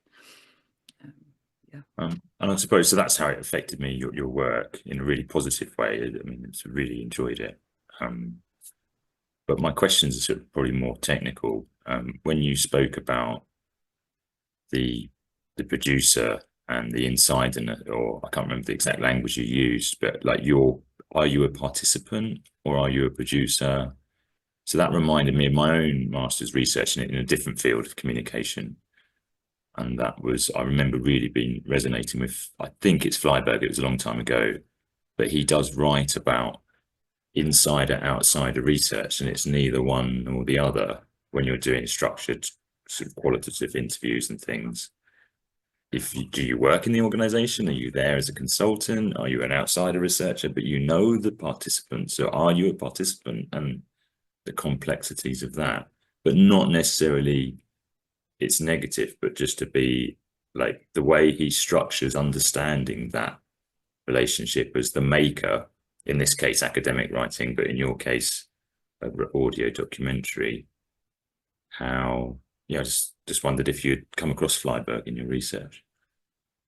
Yeah. And I suppose, so that's how it affected me, your work, in a really positive way. I mean, it's really enjoyed it. But my questions are sort of probably more technical. When you spoke about the producer and the inside, or I can't remember the exact language you used, but like are you a participant or are you a producer? So that reminded me of my own master's research in a different field of communication. And that was, I remember really being resonating with, I think it's Flyberg, it was a long time ago, but he does write about insider outsider research, and it's neither one nor the other when you're doing structured sort of qualitative interviews and things. do you work in the organization? Are you there as a consultant? Are you an outsider researcher? But you know the participants. So are you a participant and the complexities of that? But not necessarily it's negative, but just to be like the way he structures understanding that relationship as the maker, in this case, academic writing, but in your case, audio documentary, how, yeah, I just wondered if you'd come across Flyberg in your research.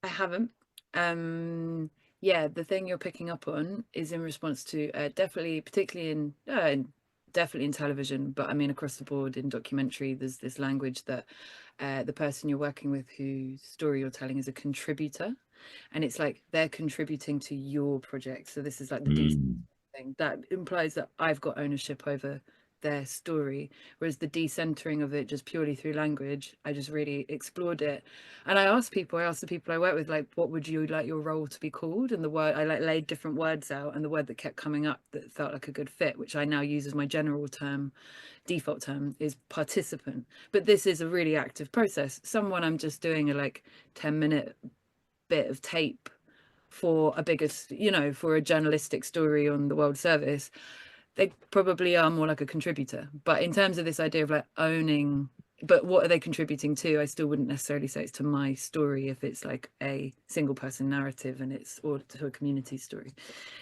I haven't. Yeah, the thing you're picking up on is in response to definitely, particularly definitely in television, but I mean across the board in documentary, there's this language that the person you're working with whose story you're telling is a contributor, and it's like they're contributing to your project. So this is like the thing that implies that I've got ownership over their story, whereas the decentering of it just purely through language, I just really explored it. And I asked the people I work with, like, what would you like your role to be called? And the word, I like laid different words out, and the word that kept coming up that felt like a good fit, which I now use as my general term, default term, is participant. But this is a really active process. Someone I'm just doing a like 10-minute bit of tape for a bigger, for a journalistic story on the World Service, they probably are more like a contributor. But in terms of this idea of like owning, but what are they contributing to? I still wouldn't necessarily say it's to my story if it's like a single person narrative and it's, or to a community story.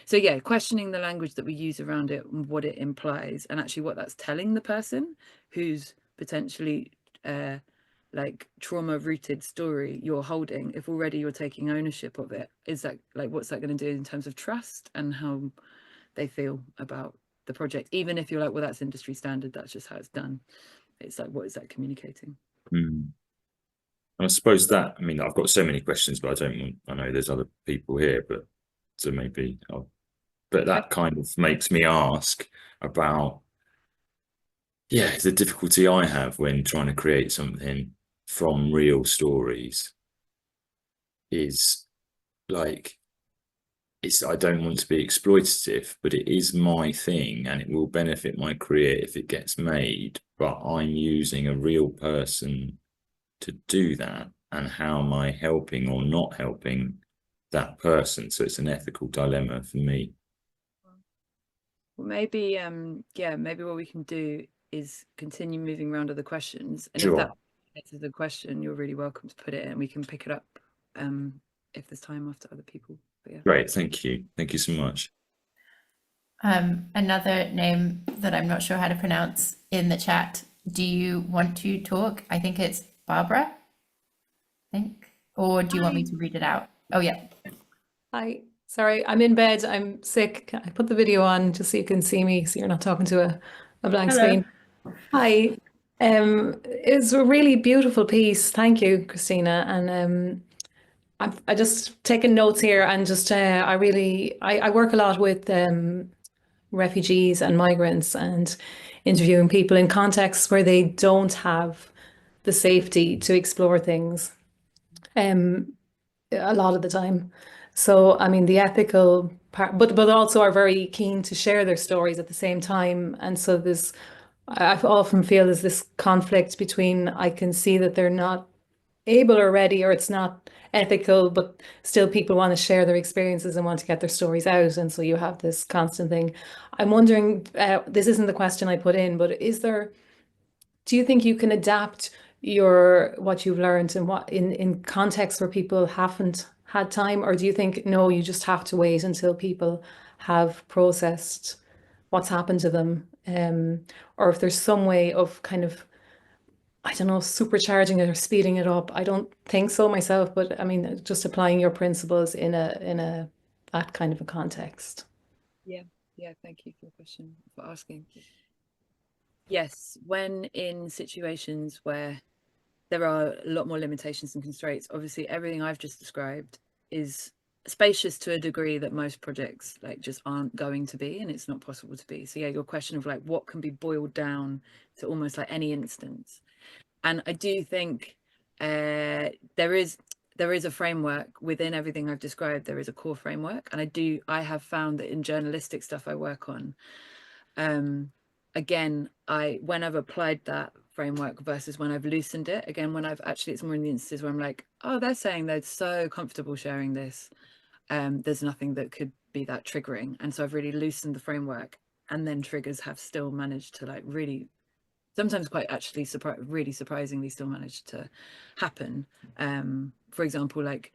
So yeah, questioning the language that we use around it and what it implies, and actually what that's telling the person who's potentially like trauma rooted story you're holding. If already you're taking ownership of it, is that like, what's that going to do in terms of trust and how they feel about the project? Even if you're like, well, that's industry standard, that's just how it's done. It's like, what is that communicating? I suppose that, I mean, I've got so many questions, but I know there's other people here, but so maybe but that kind of makes me ask about, yeah, the difficulty I have when trying to create something from real stories is like, I don't want to be exploitative, but it is my thing and it will benefit my career if it gets made, but I'm using a real person to do that. And how am I helping or not helping that person? So it's an ethical dilemma for me. Well, maybe, yeah, maybe what we can do is continue moving around other questions. And Sure. if that answers the question, you're really welcome to put it in. We can pick it up if there's time after other people. But yeah. Great, thank you. Thank you so much. Another name that I'm not sure how to pronounce in the chat. Do you want to talk? I think it's Barbara, I think. Or do you want me to read it out? Oh, yeah. Hi, sorry, I'm in bed. I'm sick. I put the video on just so you can see me, so you're not talking to a blank Hello. screen. Hi, it's a really beautiful piece. Thank you, Christina. And I just taken notes here, and just I work a lot with refugees and migrants, and interviewing people in contexts where they don't have the safety to explore things. A lot of the time. So, I mean, the ethical part, but also are very keen to share their stories at the same time. And so I often feel there's this conflict between, I can see that they're not able or ready, or it's not ethical, but still people want to share their experiences and want to get their stories out. And so you have this constant thing. I'm wondering, this isn't the question I put in, but do you think you can adapt what you've learned and what in contexts where people haven't had time, or do you think no, you just have to wait until people have processed what's happened to them, or if there's some way of kind of, I don't know, supercharging it or speeding it up? I don't think so myself, but I mean, just applying your principles in that kind of a context. Yeah, thank you for the question, for asking. Yes, when in situations where there are a lot more limitations and constraints, obviously everything I've just described is spacious to a degree that most projects like just aren't going to be, and it's not possible to be. So yeah, your question of like what can be boiled down to almost like any instance. And I do think there is a framework within everything I've described. There is a core framework, and I have found that in journalistic stuff I work on, again, when I've applied that framework versus when I've loosened it. Again, when I've actually, it's more in the instances where I'm like, oh, they're saying they're so comfortable sharing this. There's nothing that could be that triggering. And so I've really loosened the framework, and then triggers have still managed to like really, sometimes quite actually really surprisingly still managed to happen. For example, like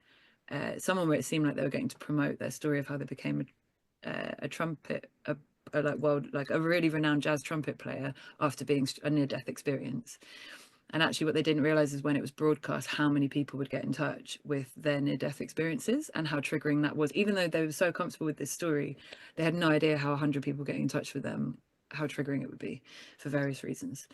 someone where it seemed like they were getting to promote their story of how they became a trumpet, like a really renowned jazz trumpet player after being a near-death experience. And actually what they didn't realize is when it was broadcast, how many people would get in touch with their near-death experiences and how triggering that was. Even though they were so comfortable with this story, they had no idea how 100 people getting in touch with them, how triggering it would be for various reasons.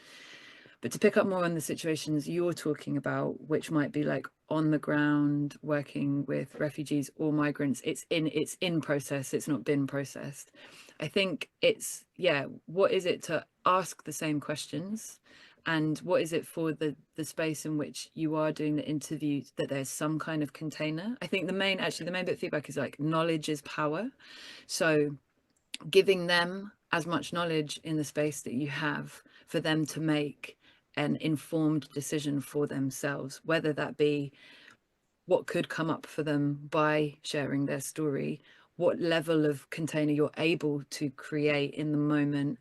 But to pick up more on the situations you're talking about, which might be like on the ground working with refugees or migrants, it's in process, it's not been processed. I think it's, yeah, what is it to ask the same questions, and what is it for the space in which you are doing the interview, that there's some kind of container. I think the main bit of feedback is like knowledge is power. So giving them as much knowledge in the space that you have for them to make an informed decision for themselves, whether that be what could come up for them by sharing their story, what level of container you're able to create in the moment,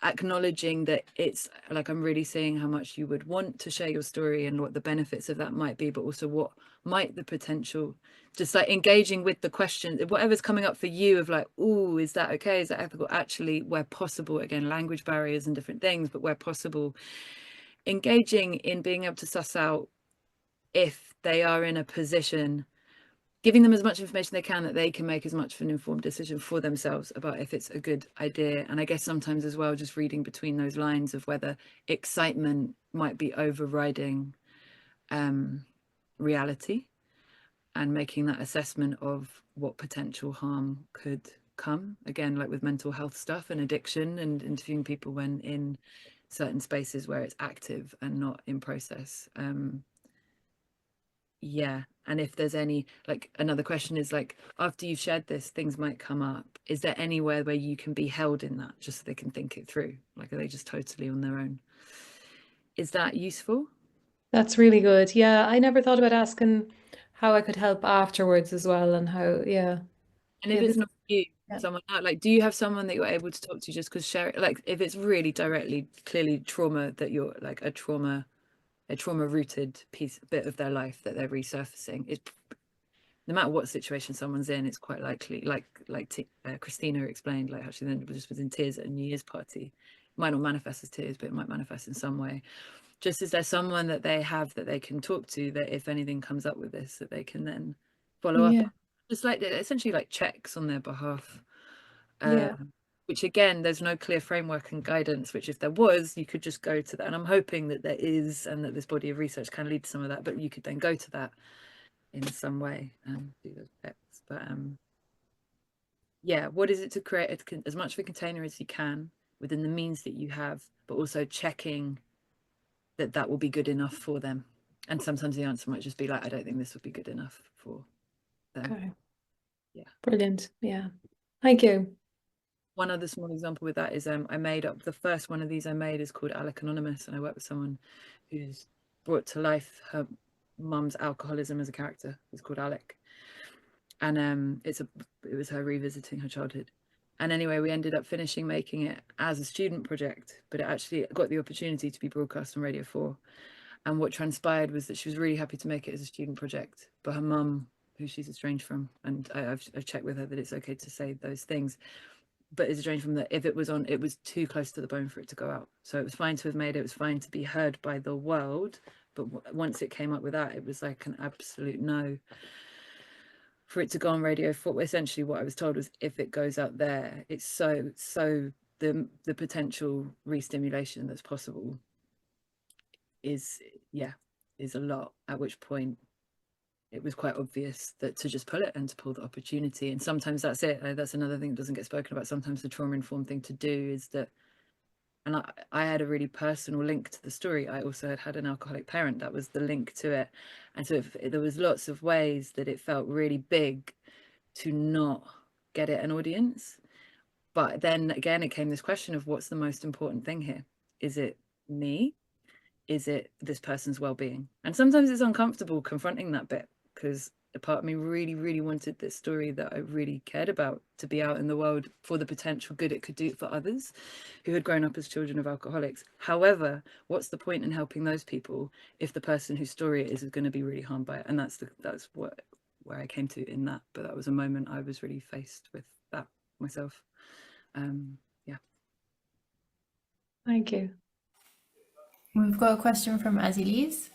acknowledging that it's like, I'm really seeing how much you would want to share your story and what the benefits of that might be, but also what might the potential, just like engaging with the question, whatever's coming up for you of like, oh, is that okay, is that ethical, actually where possible, again, language barriers and different things, but where possible, engaging in being able to suss out if they are in a position, giving them as much information they can that they can make as much of an informed decision for themselves about if it's a good idea. And I guess sometimes as well, just reading between those lines of whether excitement might be overriding reality, and making that assessment of what potential harm could come, again, like with mental health stuff and addiction, and interviewing people when in certain spaces where it's active and not in process. Yeah. And if there's any, like, another question is like, after you've shared this, things might come up. Is there anywhere where you can be held in that, just so they can think it through? Like, are they just totally on their own? Is that useful? That's really good. Yeah, I never thought about asking how I could help afterwards as well, and how, yeah. And if Yeah, it's not you, yeah. someone out, like, do you have someone that you're able to talk to just because share it? Like, if it's really directly, clearly trauma, that you're like a trauma rooted bit of their life that they're resurfacing, it's, no matter what situation someone's in, it's quite likely, like Christina explained, like how she then just was in tears at a New Year's party. It might not manifest as tears, but it might manifest in some way. Just is there someone that they have that they can talk to, that if anything comes up with this, that they can then follow up Yeah. on? Just like essentially like checks on their behalf. Yeah. Which again, there's no clear framework and guidance, which if there was, you could just go to that. And I'm hoping that there is, and that this body of research can lead to some of that, but you could then go to that in some way and do those checks. But yeah, what is it to create as much of a container as you can within the means that you have, but also checking that that will be good enough for them. And sometimes the answer might just be like, I don't think this would be good enough for them. Okay. Yeah. Brilliant. Yeah. Thank you. One other small example with that is I made up, the first one of these I made is called Alec Anonymous, and I work with someone who's brought to life her mum's alcoholism as a character. It's called Alec, and it was her revisiting her childhood. And anyway, we ended up finishing making it as a student project, but it actually got the opportunity to be broadcast on Radio 4. And what transpired was that she was really happy to make it as a student project, but her mum, who she's estranged from, and I've checked with her that it's okay to say those things, but is estranged from that if it was on, it was too close to the bone for it to go out. So it was fine to have made it, it was fine to be heard by the world, but once it came up with that, it was like an absolute no for it to go on Radio 4. Essentially what I was told was, if it goes out there, it's so the potential re-stimulation that's possible is a lot, at which point it was quite obvious that to just pull it and to pull the opportunity. And sometimes that's it. That's another thing that doesn't get spoken about. Sometimes the trauma-informed thing to do is that, and I had a really personal link to the story. I also had an alcoholic parent. That was the link to it. And so there was lots of ways that it felt really big to not get it an audience. But then again, it came this question of, what's the most important thing here? Is it me is it this person's well-being? And sometimes it's uncomfortable confronting that bit, because a part of me really, really wanted this story that I really cared about to be out in the world for the potential good it could do for others who had grown up as children of alcoholics. However, what's the point in helping those people if the person whose story it is going to be really harmed by it? And that's where I came to in that. But that was a moment I was really faced with that myself. Yeah. Thank you. We've got a question from Azilis.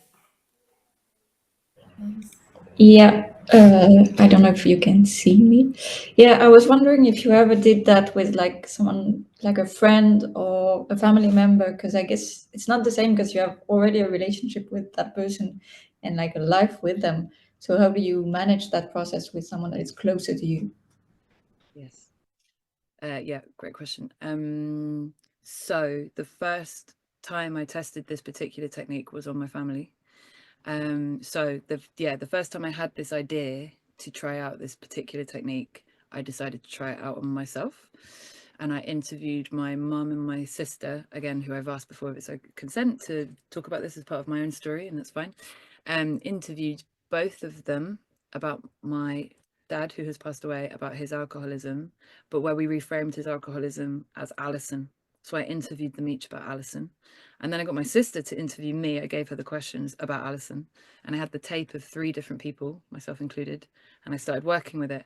Yeah, I don't know if you can see me. Yeah, I was wondering if you ever did that with like someone, like a friend or a family member, because I guess it's not the same because you have already a relationship with that person and like a life with them. So how do you manage that process with someone that is closer to you? Yes. Yeah, great question. So the first time I tested this particular technique was on my family. So the first time I had this idea to try out this particular technique, I decided to try it out on myself. And I interviewed my mum and my sister, again, who I've asked before if it's consent to talk about this as part of my own story, and that's fine. Interviewed both of them about my dad, who has passed away, about his alcoholism, but where we reframed his alcoholism as Alison. So I interviewed them each about Alison. And then I got my sister to interview me. I gave her the questions about Alison. And I had the tape of 3 different people, myself included, and I started working with it.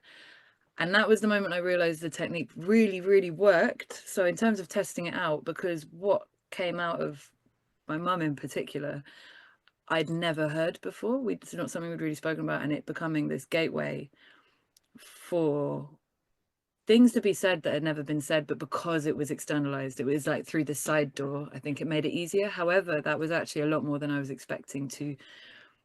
And that was the moment I realized the technique really, really worked. So in terms of testing it out, because what came out of my mum in particular, I'd never heard before. It's not something we'd really spoken about, and it becoming this gateway for things to be said that had never been said, but because it was externalized, it was like through the side door. I think it made it easier. However, that was actually a lot more than I was expecting to,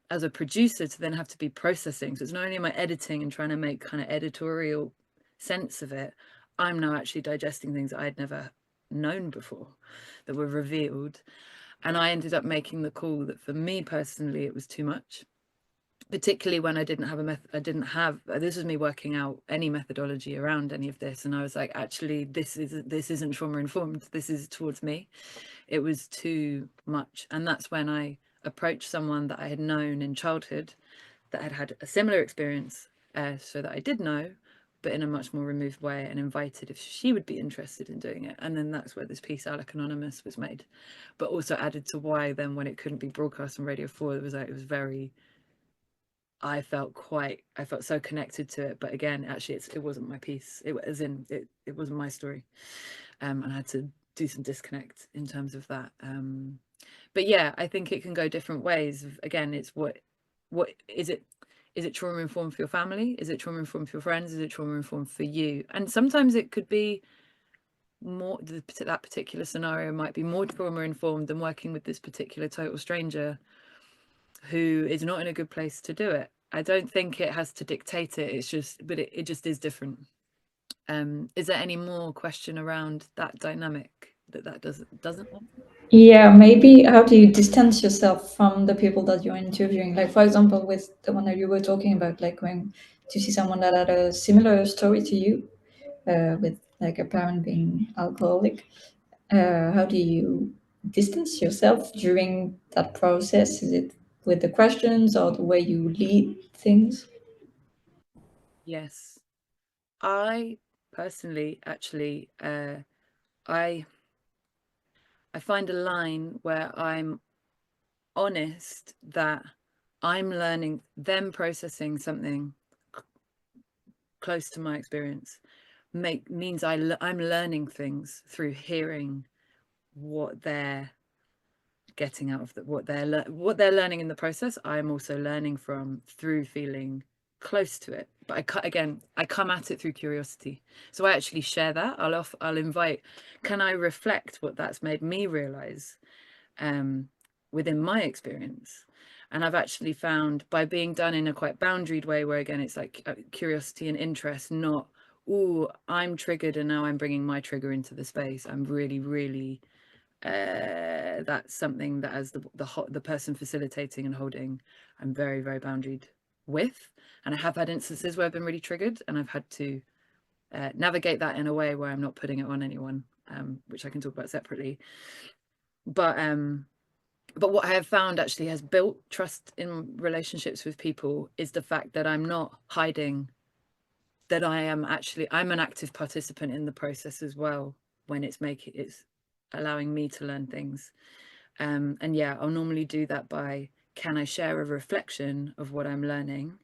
as a producer, to then have to be processing. So it's not only am I editing and trying to make kind of editorial sense of it, I'm now actually digesting things that I'd never known before that were revealed. And I ended up making the call that for me personally, it was too much. Particularly when I didn't have this was me working out any methodology around any of this, and I was like, actually, this isn't trauma informed, this is towards me. It was too much. And that's when I approached someone that I had known in childhood that had had a similar experience, so that I did know, but in a much more removed way, and invited if she would be interested in doing it. And then that's where this piece Alec Anonymous was made, but also added to why then when it couldn't be broadcast on Radio 4, it was very, I felt so connected to it. But again, actually, it wasn't my piece. It wasn't my story. And I had to do some disconnect in terms of that. But yeah, I think it can go different ways. Again, it's what is it? Is it trauma informed for your family? Is it trauma informed for your friends? Is it trauma informed for you? And sometimes it could be more, that particular scenario might be more trauma informed than working with this particular total stranger who is not in a good place to do it. I don't think it has to dictate it. It's just, but it just is different. Is there any more question around that dynamic that doesn't? Yeah, maybe how do you distance yourself from the people that you're interviewing? Like, for example, with the one that you were talking about, like going to see someone that had a similar story to you, with like a parent being alcoholic. How do you distance yourself during that process? Is it with the questions or the way you lead things? Yes, I personally, actually, I find a line where I'm honest that I'm learning, them processing something close to my experience means I'm learning things through hearing what they're getting out of what they're learning in the process. I'm also learning from through feeling close to it. But I come at it through curiosity. So I actually share that. I'll invite, can I reflect what that's made me realize within my experience? And I've actually found, by being done in a quite boundaried way, where again it's like curiosity and interest, not, oh, I'm triggered and now I'm bringing my trigger into the space. I'm really that's something that, as the person facilitating and holding, I'm very, very boundaried with. And I have had instances where I've been really triggered, and I've had to navigate that in a way where I'm not putting it on anyone, which I can talk about separately. But but what I have found actually has built trust in relationships with people is the fact that I'm not hiding that I'm an active participant in the process as well, when it's allowing me to learn things. And yeah, I'll normally do that by, can I share a reflection of what I'm learning?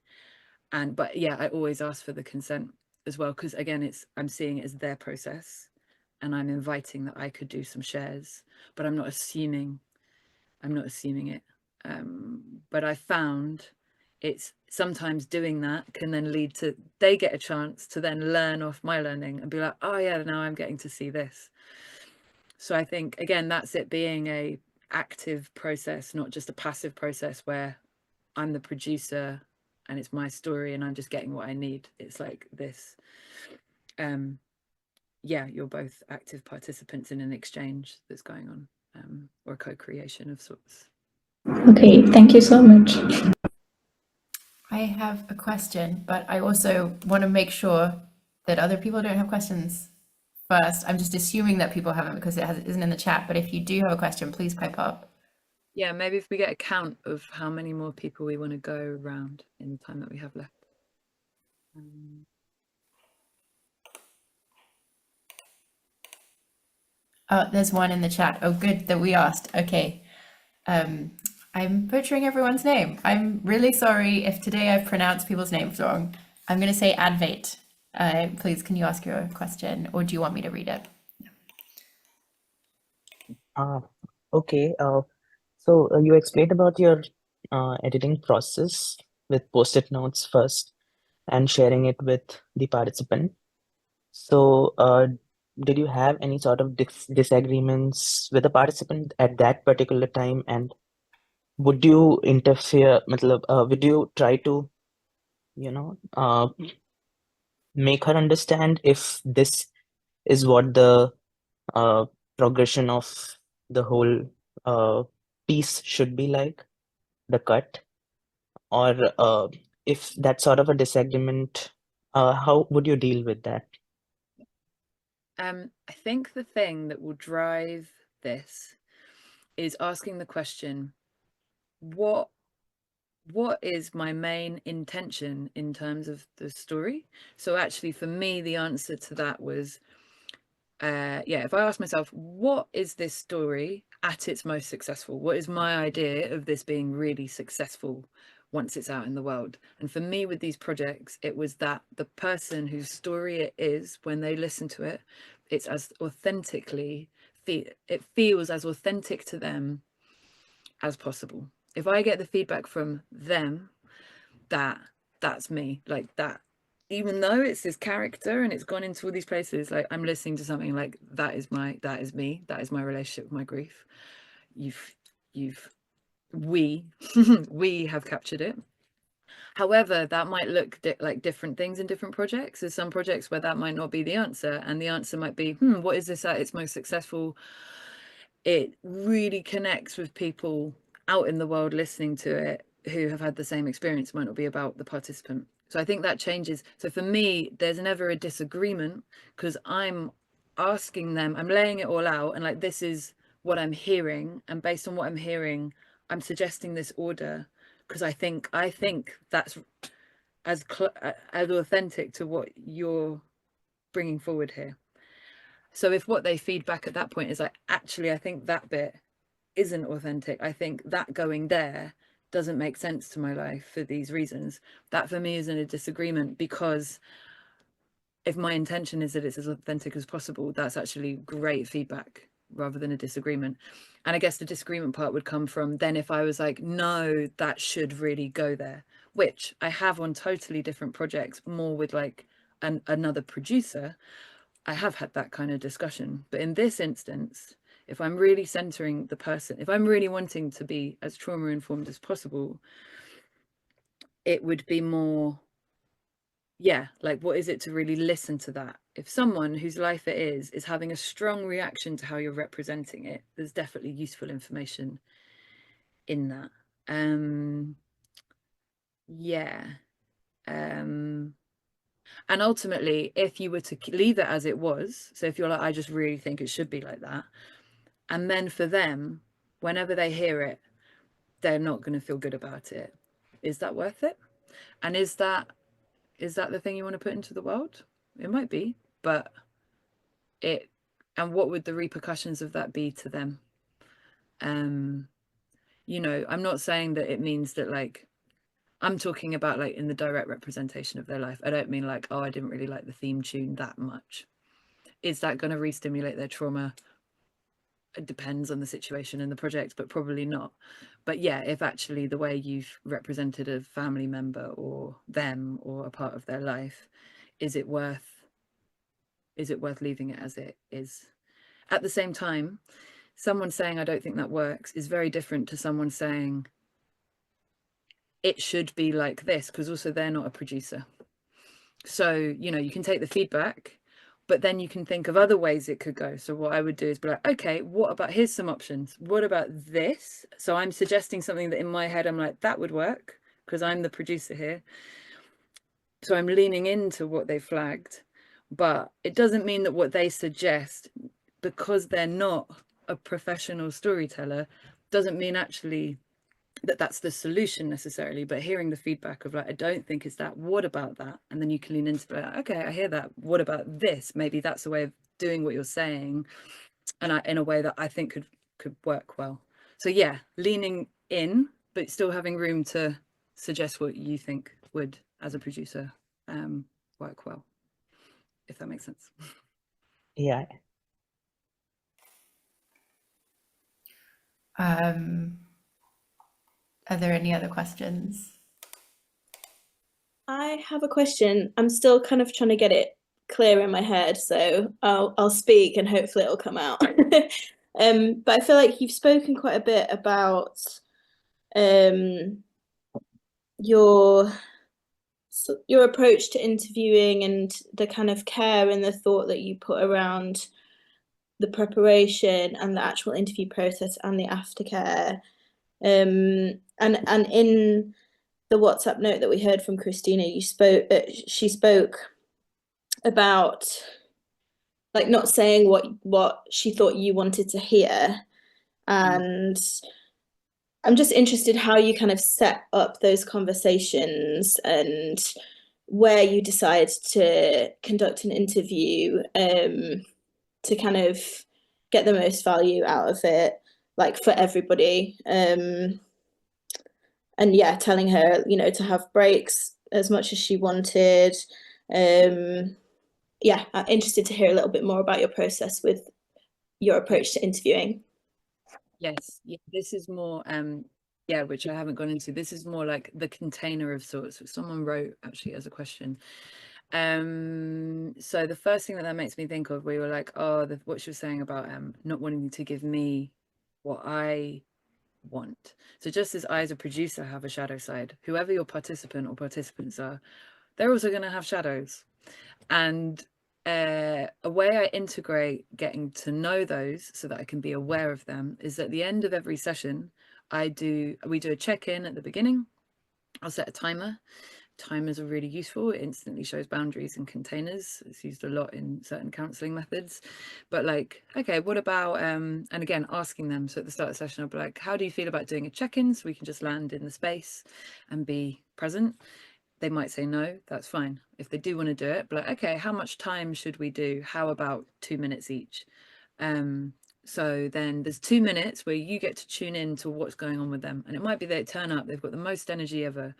But yeah, I always ask for the consent as well, because again, I'm seeing it as their process, and I'm inviting that I could do some shares, but I'm not assuming it. But I found it's sometimes doing that can then lead to, they get a chance to then learn off my learning and be like, oh yeah, now I'm getting to see this. So I think, again, that's it being a active process, not just a passive process where I'm the producer and it's my story and I'm just getting what I need. It's like this, yeah, you're both active participants in an exchange that's going on, or a co-creation of sorts. Okay, thank you so much. I have a question, but I also want to make sure that other people don't have questions first. I'm just assuming that people haven't because it isn't in the chat, but if you do have a question, please pipe up. Yeah, maybe if we get a count of how many more people we want to go around in the time that we have left. Oh, there's one in the chat. Oh, good that we asked. Okay. I'm butchering everyone's name. I'm really sorry if today I've pronounced people's names wrong. I'm going to say Advait. Please, can you ask your question, or do you want me to read it? Okay. So you explained about your editing process with post-it notes first and sharing it with the participant. So did you have any sort of disagreements with the participant at that particular time? And would you interfere, would you try to, make her understand if this is what the progression of the whole piece should be like, the cut? Or if that's sort of a disagreement, how would you deal with that? I think the thing that will drive this is asking the question, what is my main intention in terms of the story? So actually for me, the answer to that was, yeah, if I ask myself, what is this story at its most successful? What is my idea of this being really successful once it's out in the world? And for me with these projects, it was that the person whose story it is, when they listen to it, it's as authentically, it feels as authentic to them as possible. If I get the feedback from them, that's me, like that, even though it's this character and it's gone into all these places, like I'm listening to something like that is me, that is my relationship with my grief. We have captured it. However, that might look like different things in different projects. There's some projects where that might not be the answer, and the answer might be, what is this at its most successful? It really connects with people out in the world listening to it who have had the same experience. It might not be about the participant. So I think that changes. So for me, there's never a disagreement because I'm asking them, I'm laying it all out and like, this is what I'm hearing. And based on what I'm hearing, I'm suggesting this order because I think that's as authentic to what you're bringing forward here. So if what they feed back at that point is like, actually, I think that bit isn't authentic, I think that going there doesn't make sense to my life for these reasons, that for me isn't a disagreement, because if my intention is that it's as authentic as possible, that's actually great feedback rather than a disagreement. And I guess the disagreement part would come from then if I was like, no, that should really go there, which I have on totally different projects, more with like another producer. I have had that kind of discussion. But in this instance, if I'm really centering the person, if I'm really wanting to be as trauma informed as possible, it would be more, yeah, like what is it to really listen to that? If someone whose life it is having a strong reaction to how you're representing it, there's definitely useful information in that. Yeah. And ultimately, if you were to leave it as it was, so if you're like, I just really think it should be like that, and then for them, whenever they hear it, they're not going to feel good about it. Is that worth it? And is that the thing you want to put into the world? It might be, but and what would the repercussions of that be to them? You know, I'm not saying that it means that, like, I'm talking about like in the direct representation of their life. I don't mean like, oh, I didn't really like the theme tune that much. Is that going to re-stimulate their trauma? It depends on the situation and the project, but probably not. But yeah, if actually the way you've represented a family member or them or a part of their life, is it worth leaving it as it is? At the same time, someone saying, I don't think that works, is very different to someone saying it should be like this, because also they're not a producer. So, you know, you can take the feedback, but then you can think of other ways it could go. So what I would do is be like, okay, what about, here's some options. What about this? So I'm suggesting something that in my head, I'm like, that would work, because I'm the producer here. So I'm leaning into what they flagged, but it doesn't mean that what they suggest, because they're not a professional storyteller, doesn't mean actually that that's the solution necessarily. But hearing the feedback of like, I don't think it's that, what about that? And then you can lean into like, okay, I hear that, what about this? Maybe that's a way of doing what you're saying, and in a way that I think could work well. So yeah, leaning in, but still having room to suggest what you think would, as a producer, work well, if that makes sense. Yeah. Are there any other questions? I have a question. I'm still kind of trying to get it clear in my head, so I'll speak and hopefully it'll come out. But I feel like you've spoken quite a bit about your approach to interviewing and the kind of care and the thought that you put around the preparation and the actual interview process and the aftercare. And in the WhatsApp note that we heard from Christina, she spoke about like not saying what she thought you wanted to hear. And I'm just interested how you kind of set up those conversations and where you decide to conduct an interview to kind of get the most value out of it, like for everybody. And yeah, telling her, you know, to have breaks as much as she wanted. Yeah, I'm interested to hear a little bit more about your process with your approach to interviewing. Yes, yeah, this is more, yeah, which I haven't gone into. This is more like the container of sorts, which someone wrote actually as a question. So the first thing that makes me think of, we were like, oh, what she was saying about not wanting to give me what I want. So just as I, as a producer, have a shadow side, whoever your participant or participants are, they're also going to have shadows. And a way I integrate getting to know those so that I can be aware of them is at the end of every session, we do a check-in at the beginning. I'll set a timer. Timers are really useful. It instantly shows boundaries and containers. It's used a lot in certain counselling methods. But like, okay, what about, and again, asking them. So at the start of the session, I'll be like, how do you feel about doing a check-in so we can just land in the space and be present? They might say no, that's fine. If they do want to do it, but like, okay, how much time should we do? How about 2 minutes each? So then there's 2 minutes where you get to tune in to what's going on with them. And it might be they turn up, they've got the most energy ever.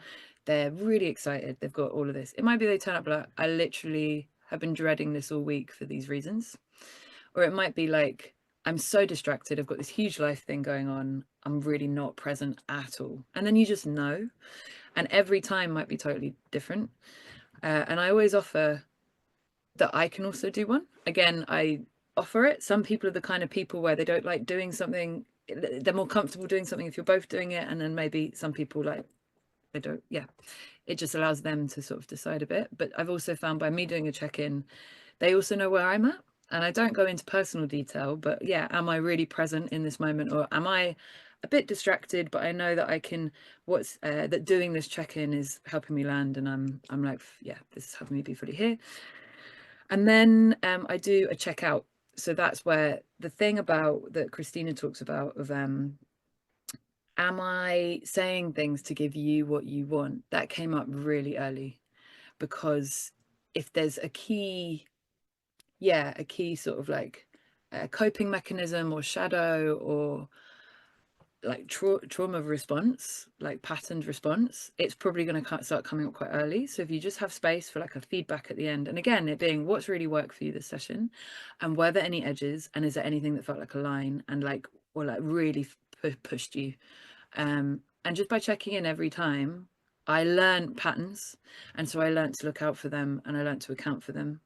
They're really excited. They've got all of this. It might be they turn up like, I literally have been dreading this all week for these reasons. Or it might be like, I'm so distracted. I've got this huge life thing going on. I'm really not present at all. And then you just know. And every time might be totally different. And I always offer that I can also do one. Again, I offer it. Some people are the kind of people where they don't like doing something. They're more comfortable doing something if you're both doing it. And then maybe some people like, they don't, yeah. It just allows them to sort of decide a bit. But I've also found by me doing a check-in, they also know where I'm at. And I don't go into personal detail, but yeah, am I really present in this moment, or am I a bit distracted, but I know that I can, that doing this check-in is helping me land, and I'm like, yeah, this is helping me be fully here. And then I do a checkout. So that's where the thing about that Christina talks about of am I saying things to give you what you want? That came up really early, because if there's a key sort of like coping mechanism or shadow or like trauma response, like patterned response, it's probably going to start coming up quite early. So if you just have space for like a feedback at the end, and again, it being what's really worked for you this session, and were there any edges, and is there anything that felt like a line and like, or like really pushed you, and just by checking in every time, I learned patterns, and so I learned to look out for them, and I learned to account for them.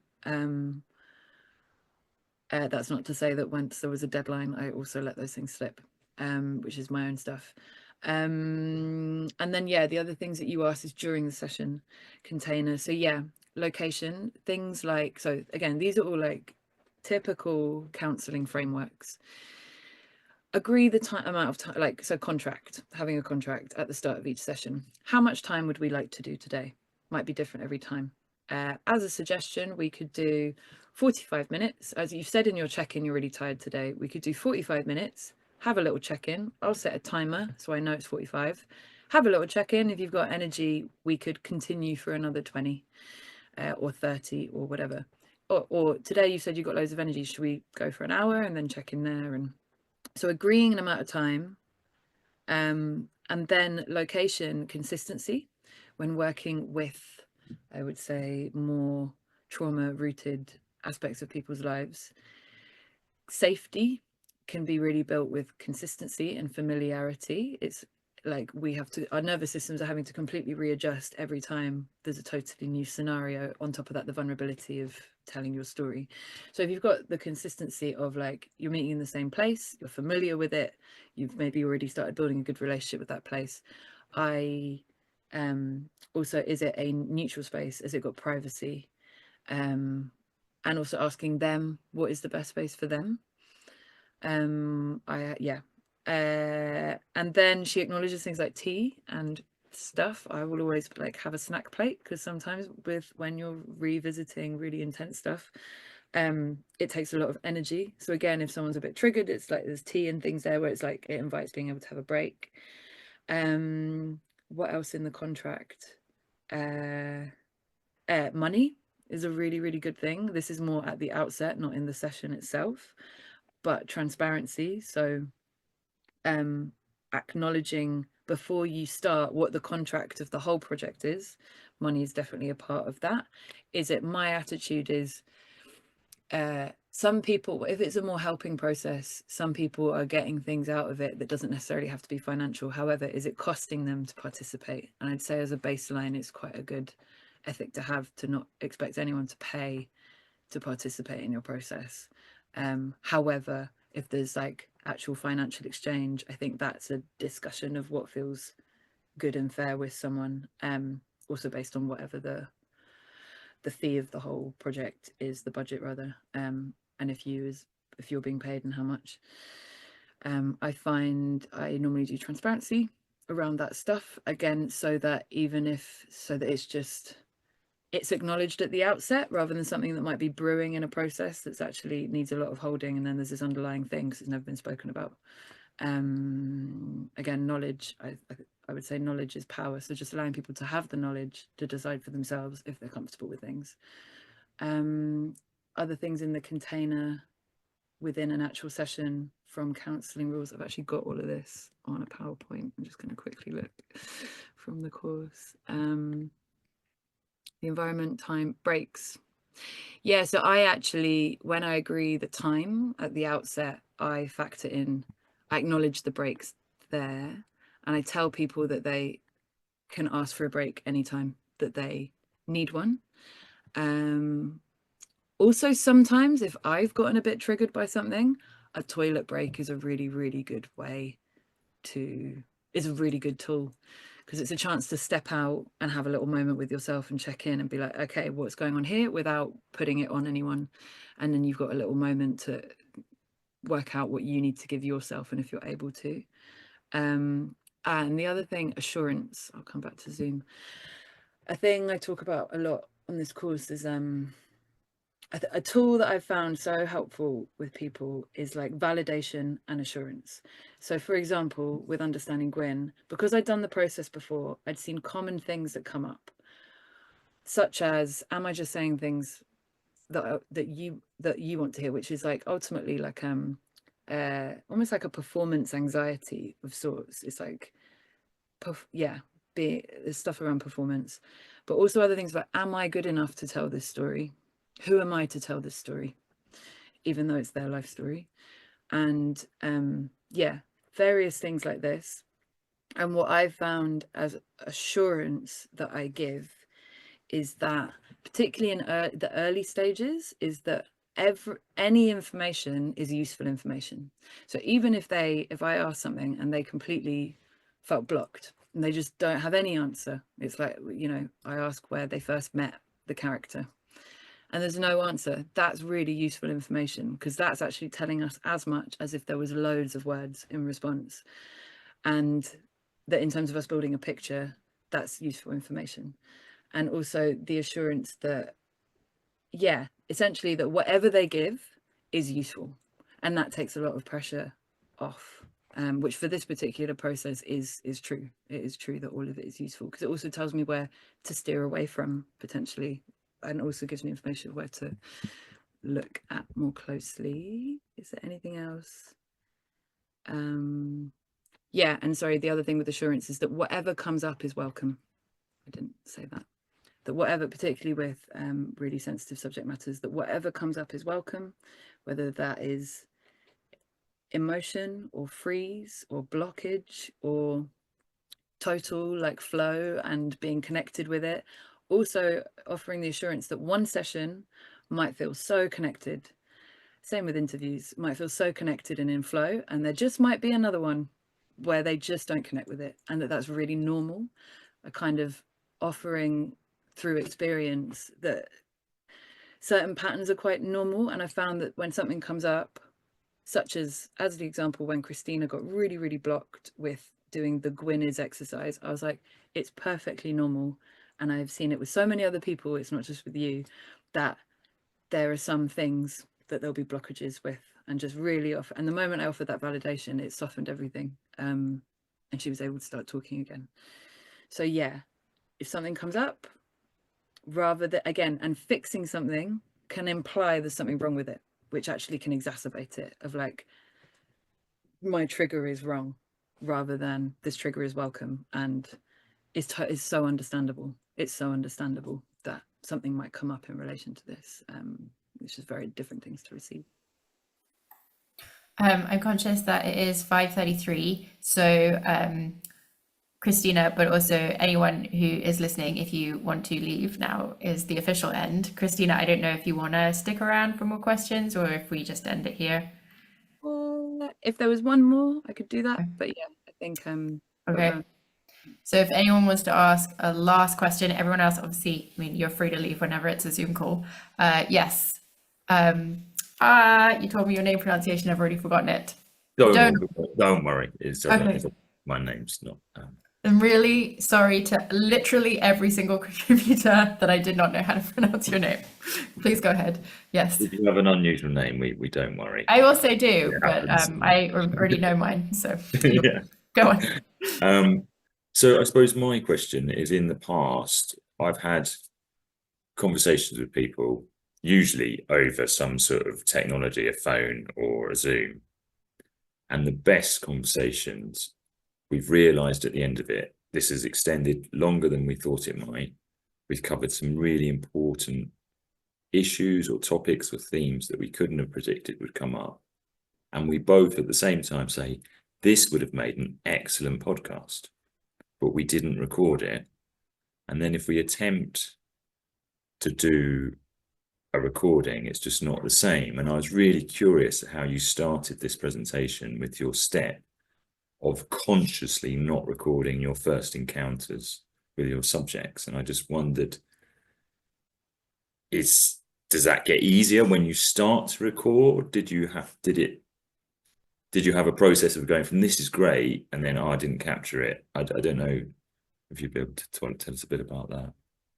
That's not to say that once there was a deadline, I also let those things slip, which is my own stuff. And then, yeah, the other things that you asked is during the session container. So yeah, location, things like, so again, these are all like typical counselling frameworks. Agree the amount of time, like, so having a contract at the start of each session. How much time would we like to do today? Might be different every time. As a suggestion, we could do 45 minutes. As you've said in your check-in, you're really tired today. We could do 45 minutes, have a little check-in. I'll set a timer so I know it's 45. Have a little check-in. If you've got energy, we could continue for another 20 or 30 or whatever. Or today you said you've got loads of energy. Should we go for an hour and then check in there? And so agreeing an amount of time, and then location consistency when working with, I would say, more trauma-rooted aspects of people's lives. Safety can be really built with consistency and familiarity. It's like our nervous systems are having to completely readjust every time there's a totally new scenario. On top of that, the vulnerability of telling your story. So if you've got the consistency of like, you're meeting in the same place, you're familiar with it, you've maybe already started building a good relationship with that place. Also, is it a neutral space? Has it got privacy? And also asking them what is the best space for them. And then she acknowledges things like tea and stuff. I will always like have a snack plate, because sometimes when you're revisiting really intense stuff, it takes a lot of energy. So again, if someone's a bit triggered, it's like there's tea and things there where it's like it invites being able to have a break. What else in the contract? Money is a really, really good thing. This is more at the outset, not in the session itself, but transparency. So acknowledging before you start what the contract of the whole project is. Money is definitely a part of that. Is it my attitude is some people, if it's a more helping process, some people are getting things out of it that doesn't necessarily have to be financial. However, is it costing them to participate? And I'd say as a baseline, it's quite a good ethic to have, to not expect anyone to pay to participate in your process. However, if there's like actual financial exchange, I think that's a discussion of what feels good and fair with someone, also based on whatever the fee of the whole project is, the budget rather, and if you're being paid and how much. I find I normally do transparency around that stuff, again, so that it's acknowledged at the outset, rather than something that might be brewing in a process that's actually needs a lot of holding, and then there's this underlying thing because it's never been spoken about. Again, knowledge, I would say knowledge is power. So just allowing people to have the knowledge to decide for themselves if they're comfortable with things. Other things in the container within an actual session from counselling rules. I've actually got all of this on a PowerPoint. I'm just going to quickly look from the course. The environment, time, breaks. Yeah, so I actually, when I agree the time at the outset, I factor in, I acknowledge the breaks there, and I tell people that they can ask for a break anytime that they need one. Also, sometimes if I've gotten a bit triggered by something, a toilet break is a really, really good is a really good tool, because it's a chance to step out and have a little moment with yourself and check in and be like, okay, what's going on here, without putting it on anyone. And then you've got a little moment to work out what you need to give yourself, and if you're able to. And the other thing, assurance. I'll come back to Zoom. A thing I talk about a lot on this course is a tool that I've found so helpful with people is like validation and assurance. So for example, with Understanding Gwyn, because I'd done the process before, I'd seen common things that come up, such as, am I just saying things that you want to hear, which is like ultimately like almost like a performance anxiety of sorts. It's like there's stuff around performance, but also other things like, am I good enough to tell this story? Who am I to tell this story, even though it's their life story? And various things like this. And what I've found as assurance that I give is that, particularly in the early stages, is that any information is useful information. So even if I ask something and they completely felt blocked and they just don't have any answer, it's like, you know, I ask where they first met the character and there's no answer, that's really useful information, because that's actually telling us as much as if there was loads of words in response. And that in terms of us building a picture, that's useful information. And also the assurance that, yeah, essentially that whatever they give is useful. And that takes a lot of pressure off, which for this particular process is true. It is true that all of it is useful, because it also tells me where to steer away from potentially, and also gives me information where to look at more closely. Is there anything else? Yeah, and sorry, the other thing with assurance is that whatever comes up is welcome. I didn't say that. That whatever, particularly with really sensitive subject matters, that whatever comes up is welcome, whether that is emotion or freeze or blockage or total like flow and being connected with it. Also offering the assurance that one session might feel so connected, same with interviews, might feel so connected and in flow, and there just might be another one where they just don't connect with it, and that's really normal. A kind of offering through experience that certain patterns are quite normal. And I found that when something comes up, such as the example when Christina got really, really blocked with doing the Gwyn is exercise, I was like, it's perfectly normal. And I've seen it with so many other people, it's not just with you, that there are some things that there'll be blockages with, and just really off. And the moment I offered that validation, it softened everything. And she was able to start talking again. So yeah, if something comes up, rather than, again, and fixing something can imply there's something wrong with it, which actually can exacerbate it, of like, my trigger is wrong, rather than this trigger is welcome. And it's so understandable. It's so understandable that something might come up in relation to this, which is very different things to receive. I'm conscious that it is 5:33, so Christina, but also anyone who is listening, if you want to leave, now is the official end. Christina, I don't know if you want to stick around for more questions or if we just end it here. If there was one more, I could do that, but yeah, I think okay. So if anyone wants to ask a last question, everyone else, obviously, I mean, you're free to leave whenever it's a Zoom call. Yes. You told me your name pronunciation, I've already forgotten it. Don't worry. It's okay. My name's not. I'm really sorry to literally every single contributor that I did not know how to pronounce your name. Please go ahead. Yes. If you have an unusual name, we don't worry. I also do, but I already know mine. So yeah. Go on. So I suppose my question is, in the past, I've had conversations with people, usually over some sort of technology, a phone or a Zoom. And the best conversations, we've realized at the end of it, this has extended longer than we thought it might. We've covered some really important issues or topics or themes that we couldn't have predicted would come up. And we both at the same time say, this would have made an excellent podcast, but we didn't record it. And then if we attempt to do a recording, it's just not the same. And I was really curious how you started this presentation with your step of consciously not recording your first encounters with your subjects. And I just wondered, does that get easier when you start to record? Did you have a process of going from this is great and then I didn't capture it? I don't know if you'd be able to tell us a bit about that.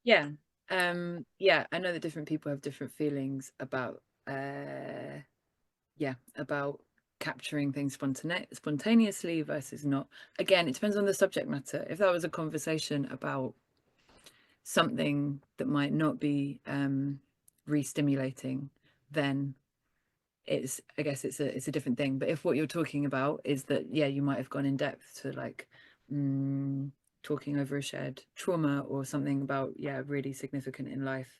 Yeah, Yeah, I know that different people have different feelings about about capturing things spontaneously versus not. Again, it depends on the subject matter. If that was a conversation about something that might not be re-stimulating, then I guess it's a different thing. But if what you're talking about is that, yeah, you might have gone in depth to like talking over a shared trauma or something about, yeah, really significant in life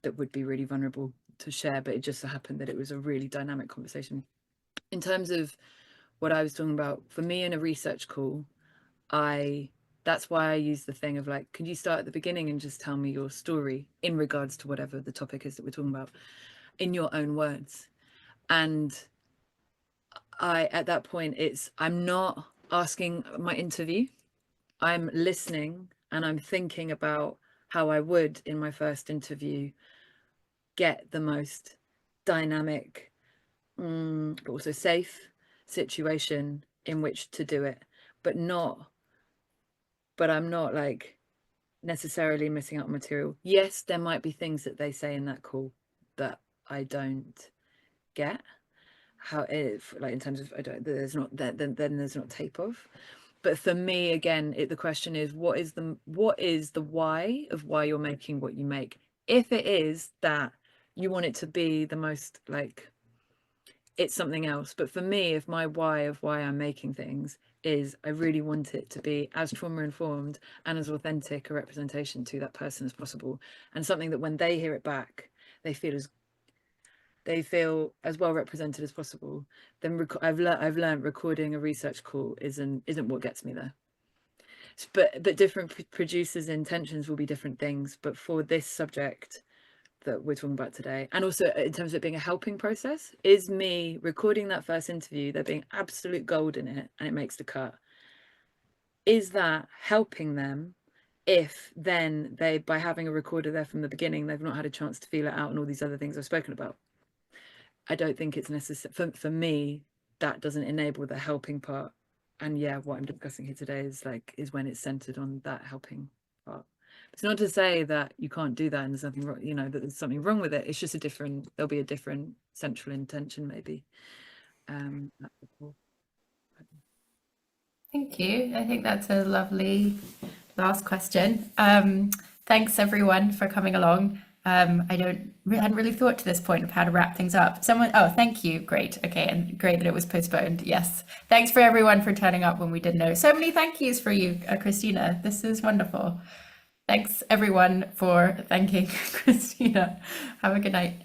that would be really vulnerable to share, but it just so happened that it was a really dynamic conversation. In terms of what I was talking about, for me in a research call, that's why I use the thing of like, could you start at the beginning and just tell me your story in regards to whatever the topic is that we're talking about in your own words. And at that point, I'm not asking my interview, I'm listening and I'm thinking about how I would in my first interview get the most dynamic but also safe situation in which to do it, but I'm not like necessarily missing out on material. Yes, there might be things that they say in that call that I don't get, how if like in terms of then there's not tape of. But for me, again, the question is, what is the why of why you're making what you make? If it is that you want it to be the most like it's something else. But for me, if my why of why I'm making things is I really want it to be as trauma informed and as authentic a representation to that person as possible, and something that when they hear it back, they feel as well represented as possible, then I've learned recording a research call isn't what gets me there. But different producers' intentions will be different things. But for this subject that we're talking about today, and also in terms of it being a helping process, is me recording that first interview, there being absolute gold in it and it makes the cut, is that helping them if then by having a recorder there from the beginning, they've not had a chance to feel it out and all these other things I've spoken about? I don't think it's necessary for me. That doesn't enable the helping part. And yeah, what I'm discussing here today is when it's centered on that helping part. It's not to say that you can't do that and there's nothing wrong, that there's something wrong with it. It's just there'll be a different central intention maybe. Thank you. I think that's a lovely last question. Thanks everyone for coming along. I hadn't really thought to this point of how to wrap things up. Thank you. Great. Okay. And great that it was postponed. Yes. Thanks for everyone for turning up when we didn't know. So many thank yous for you, Christina. This is wonderful. Thanks everyone for thanking Christina. Have a good night.